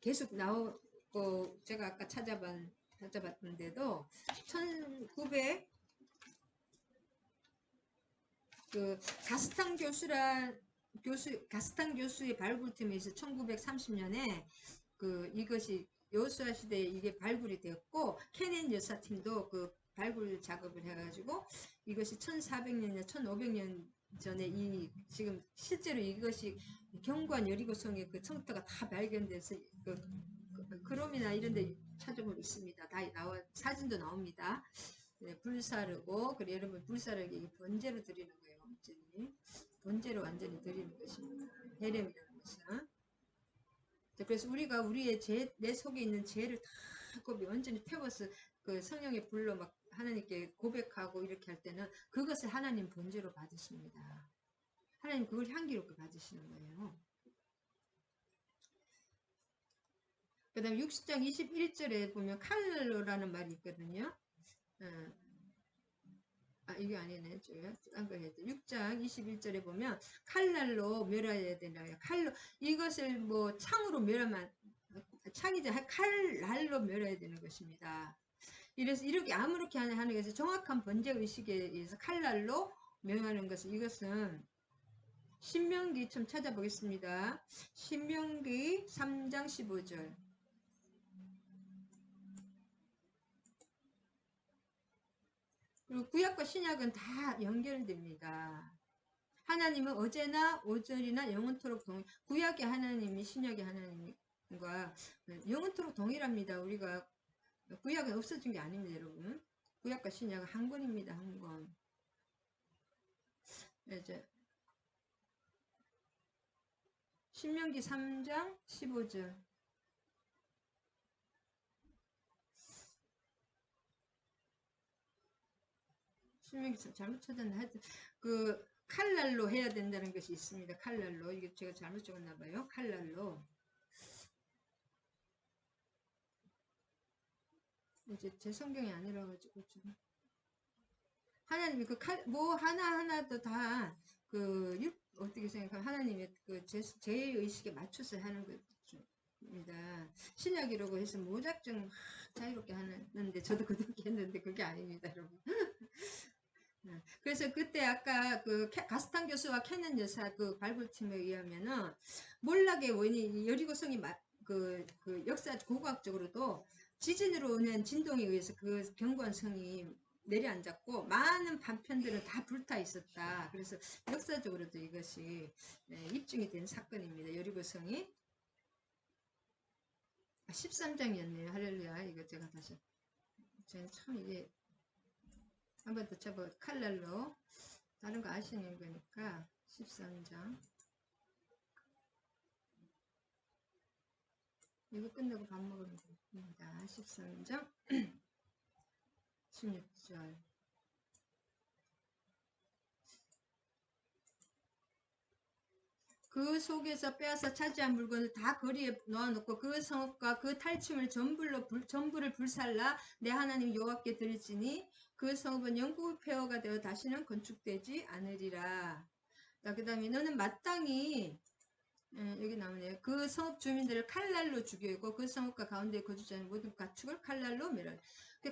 계속 나오고 제가 아까 찾아봤는데도 1900 그 가스탕 교수의 발굴팀에서 1930년에 그 이것이 여호수아 시대에 이게 발굴이 되었고 케넨 여사팀도 그 발굴 작업을 해가지고 이것이 1400년이나 1500년 전에 이 지금 실제로 이것이 경관 여리고성의 그 성터가 다 발견돼서 크롬이나 이런데 찾아보면 있습니다. 다 나와 사진도 나옵니다. 네, 불사르고 그리고 여러분 불사르기 이게 번제로 드리는 거예요. 완전히 번제로 완전히 드리는 것입니다. 헤렘이라는 것은. 그래서 우리가 우리의 내 속에 있는 죄를 다 완전히 태워서 그 성령의 불로 막 하나님께 고백하고 이렇게 할 때는 그것을 하나님 번제로 받으십니다. 하나님 그걸 향기롭게 받으시는 거예요. 그 다음에 60장 21절에 보면 칼날로라는 말이 있거든요. 이게 아니네. 딴 거 해야 돼. 6장 21절에 보면 칼날로 멸해야 되나요? 칼로 이것을 뭐 창으로 멸하면 창이지 칼날로 멸해야 되는 것입니다. 이래서 이렇게 아무렇게 하는 것이 정확한 번제 의식에 의해서 칼날로 멸하는 것은 이것은 신명기 좀 찾아보겠습니다. 신명기 3장 15절. 그리고 구약과 신약은 다 연결됩니다. 하나님은 어제나 오늘이나 영원토록 구약의 하나님이 신약의 하나님과 영원토록 동일합니다. 우리가 구약은 없어진 게 아닙니다, 여러분. 구약과 신약은 한 권입니다, 한 권. 이제 신명기 3장 15절. 신명기 잘못 찾았나? 하여튼 그 칼날로 해야 된다는 것이 있습니다. 칼날로. 이게 제가 잘못 적었나 봐요. 칼날로. 이제 제 성경이 아니라 가지고 지금 하나님이 그 뭐 하나하나도 다 어떻게 생각하면 하나님의 그 제의식에 맞춰서 하는 것입니다. 신약이라고 해서 무작정 자유롭게 하는데 저도 그렇게 했는데 그게 아닙니다, 여러분. 그래서 그때 아까 그 가스탄 교수와 캐넨 여사 그 발굴팀에 의하면은 몰락의 원인이 여리고성이 그 역사 고고학적으로도 지진으로 오는 진동에 의해서 그 경관성이 내려앉았고 많은 반편들은 다 불타 있었다. 그래서 역사적으로도 이것이 입증이 된 사건입니다. 여리고성이 13장이었네요. 할렐루야. 이거 제가 다시 저는 참 이게 한 번 더 쳐봐. 칼날로 다른 거 아시는 거니까 13장 이거 끝내고 밥 먹으면 됩니다. 13장 16절 그 속에서 빼앗아 차지한 물건을 다 거리에 놓아놓고 그 성읍과 그 탈취물 전부를 불살라 내 하나님 여호와께 드릴지니 그 성읍은 영구 폐허가 되어 다시는 건축되지 않으리라. 그 다음에 너는 마땅히 여기 나오네요. 그 성읍 주민들을 칼날로 죽이고 그 성읍과 가운데 거주자는 모든 가축을 칼날로 멸하라.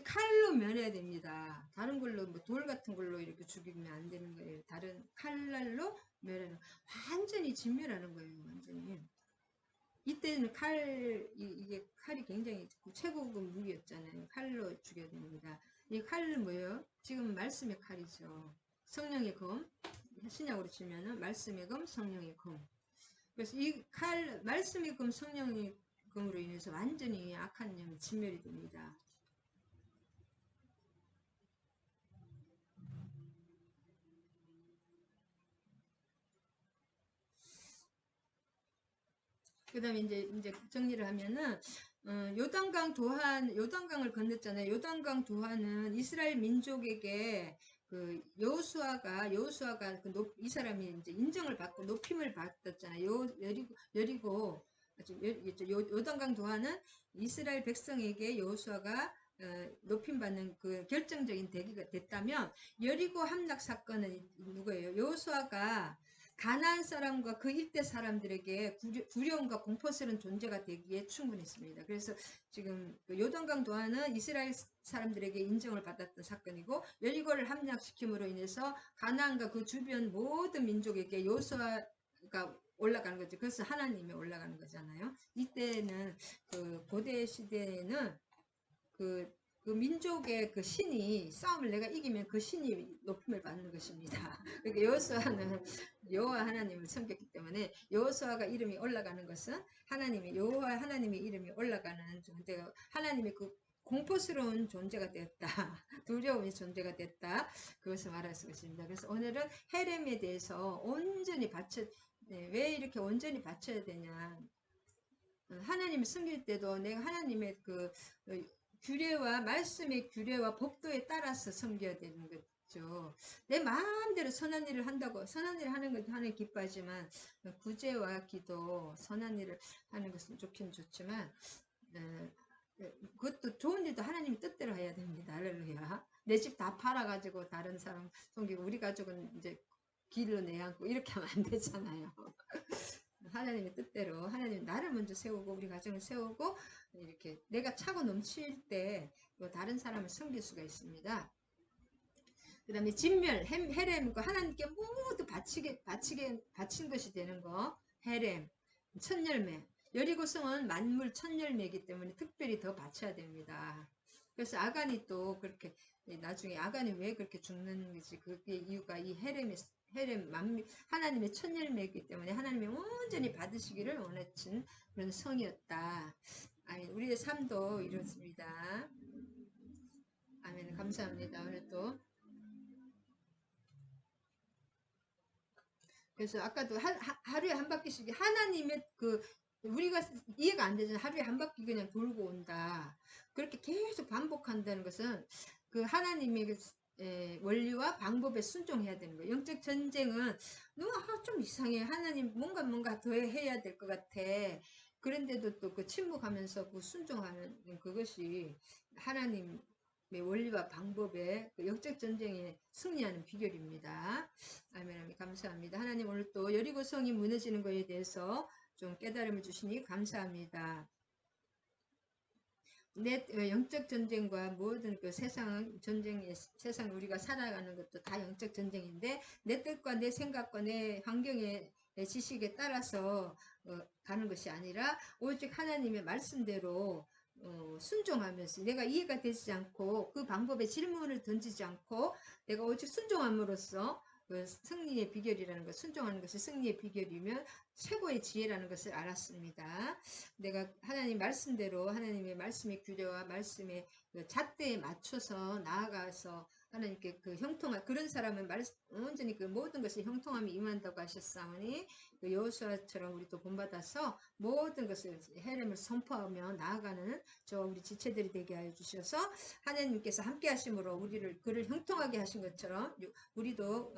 칼로 멸해야 됩니다. 다른 걸로 뭐 돌 같은 걸로 이렇게 죽이면 안 되는 거예요. 다른 칼날로 멸하는 완전히 진멸하는 거예요. 완전히. 이때는 이게 칼이 굉장히 최고급 무기였잖아요. 칼로 죽여야 됩니다. 이 칼은 뭐예요? 지금 말씀의 칼이죠. 성령의 검. 신약으로 치면은 말씀의 검, 성령의 검. 그래서 이 말씀의 검, 성령의 검으로 인해서 완전히 악한 영이 진멸이 됩니다. 그 다음에 이제 정리를 하면은 요단강을 건넜잖아요. 요단강 도하는 이스라엘 민족에게 그 여호수아가 이 사람이 이제 인정을 받고 높임을 받았잖아요. 여리고 요단강 도하는 이스라엘 백성에게 여호수아가 높임 받는 그 결정적인 계기가 됐다면, 여리고 함락 사건은 누구예요? 여호수아가 가나안 사람과 그 일대 사람들에게 두려움과 공포스러운 존재가 되기에 충분했습니다. 그래서 지금 그 요단강 도하는 이스라엘 사람들에게 인정을 받았던 사건이고, 여리고를 함락시킴으로 인해서 가나안과 그 주변 모든 민족에게 여호수아가 올라가는 거죠. 그래서 하나님이 올라가는 거잖아요. 이때는 그 고대 시대에는 그 민족의 그 신이 싸움을 내가 이기면 그 신이 높임을 받는 것입니다. 그러니까 여호수아는 여호와 하나님을 섬겼기 때문에 여호수아가 이름이 올라가는 것은 여호와 하나님의 이름이 올라가는 존재가, 하나님의 그 공포스러운 존재가 되었다. 두려움의 존재가 됐다. 그것을 말할 수 있습니다. 그래서 오늘은 헤렘에 대해서 온전히 왜 이렇게 온전히 바쳐야 되냐. 하나님을 섬길 때도 내가 하나님의 그 규례와 말씀의 규례와 법도에 따라서 섬겨야 되는 거죠. 내 마음대로 선한 일을 한다고, 선한 일을 하는 건 하나님 기뻐하지만, 구제와 기도, 선한 일을 하는 것은 좋긴 좋지만, 그것도 좋은 일도 하나님 뜻대로 해야 됩니다. 할렐루야. 내 집 다 팔아가지고 다른 사람 섬기고 우리 가족은 이제 길로 내안고 이렇게 하면 안 되잖아요. 하나님의 뜻대로 하나님 나를 먼저 세우고 우리 가정을 세우고, 이렇게 내가 차고 넘칠 때 다른 사람을 섬길 수가 있습니다. 그 다음에 진멸, 헤렘, 하나님께 모두 바친 것이 되는 거. 헤렘, 천열매. 여리고성은 만물 천열매이기 때문에 특별히 더 바쳐야 됩니다. 그래서 아간이 또 그렇게, 나중에 아간이 왜 그렇게 죽는지, 그게 이유가 이 헤렘 하나님의 천열매이기 때문에 하나님이 온전히 받으시기를 원하신 그런 성이었다. 아멘. 우리의 삶도 이렇습니다. 아멘. 감사합니다. 오늘 또 그래서 아까도 하루에 한 바퀴씩 하나님의 우리가 이해가 안 되잖아요. 하루에 한 바퀴 그냥 돌고 온다. 그렇게 계속 반복한다는 것은 그 하나님의 원리와 방법에 순종해야 되는 거예요. 영적 전쟁은 좀 이상해. 하나님 뭔가 더 해야 될 것 같아. 그런데도 또 그 침묵하면서 그 순종하는 그것이 하나님의 원리와 방법의 그 영적 전쟁에 승리하는 비결입니다. 아멘, 아멘. 감사합니다. 하나님 오늘 또 여리고성이 무너지는 것에 대해서 좀 깨달음을 주시니 감사합니다. 내 영적 전쟁과 모든 그 세상 우리가 살아가는 것도 다 영적 전쟁인데, 내 뜻과 내 생각과 내 환경의 내 지식에 따라서 가는 것이 아니라 오직 하나님의 말씀대로 순종하면서, 내가 이해가 되지 않고 그 방법에 질문을 던지지 않고 내가 오직 순종함으로써 그 승리의 비결이라는 것, 순종하는 것이 승리의 비결이면 최고의 지혜라는 것을 알았습니다. 내가 하나님 말씀대로 하나님의 말씀의 규례와 말씀의 그 잣대에 맞춰서 나아가서 하나님께 그 형통한, 그런 사람은 온전히 그 모든 것이 형통함이 임한다고 하셨사오니, 그 여호수아처럼 우리 또 본받아서 모든 것을 헤렘을 선포하며 나아가는 우리 지체들이 되게 하여 주셔서, 하나님께서 함께 하심으로 그를 형통하게 하신 것처럼 우리도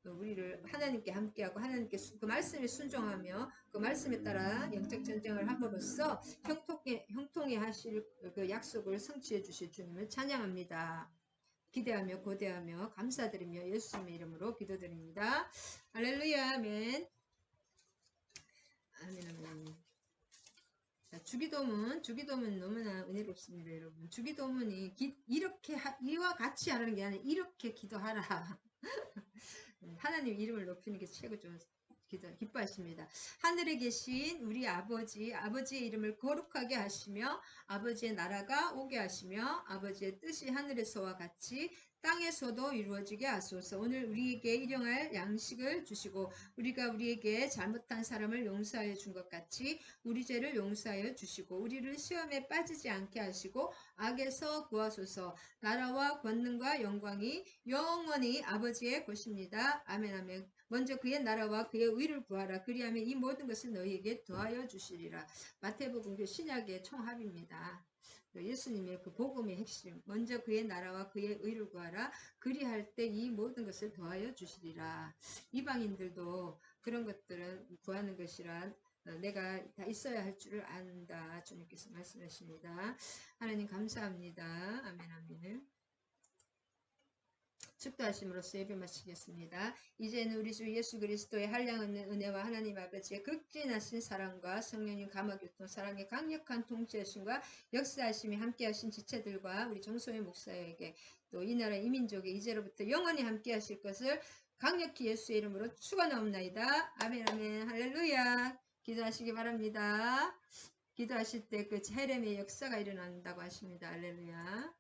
우리를 하나님께 함께하고 하나님께 그 말씀에 순종하며 그 말씀에 따라 영적 전쟁을 함으로써 형통해 하실 그 약속을 성취해 주실 주님을 찬양합니다. 기대하며 고대하며 감사드리며 예수님의 이름으로 기도드립니다. 할렐루야. 아멘. 아멘. 아멘. 자, 주기도문 너무나 은혜롭습니다, 여러분. 주기도문이 이와 같이 하라는 게 아니라 이렇게 기도하라. 하나님 이름을 높이는 게 최고 좀 기뻐하십니다. 하늘에 계신 우리 아버지의 이름을 거룩하게 하시며 아버지의 나라가 오게 하시며 아버지의 뜻이 하늘에서와 같이 땅에서도 이루어지게 하소서. 오늘 우리에게 일용할 양식을 주시고 우리가 우리에게 잘못한 사람을 용서하여 준 것 같이 우리 죄를 용서하여 주시고 우리를 시험에 빠지지 않게 하시고 악에서 구하소서. 나라와 권능과 영광이 영원히 아버지의 것입니다. 아멘 아멘. 먼저 그의 나라와 그의 의를 구하라. 그리하면 이 모든 것을 너희에게 더하여 주시리라. 마태복음 신약의 총합입니다. 예수님의 그 복음의 핵심. 먼저 그의 나라와 그의 의를 구하라. 그리할 때 이 모든 것을 더하여 주시리라. 이방인들도 그런 것들은 구하는 것이란 내가 다 있어야 할 줄을 안다. 주님께서 말씀하십니다. 하나님 감사합니다. 아멘 아멘. 축도하심으로써 예배 마치겠습니다. 이제는 우리 주 예수 그리스도의 한량없는 은혜와 하나님 아버지의 극진하신 사랑과 성령님 감화교통 사랑의 강력한 통치하심과 역사하심이 함께하신 지체들과 우리 정소의 목사에게 또 이 나라 이민족의 이제로부터 영원히 함께하실 것을 강력히 예수의 이름으로 축원하옵나이다. 아멘 아멘 할렐루야. 기도하시기 바랍니다. 기도하실 때 그 헤렘의 역사가 일어난다고 하십니다. 할렐루야.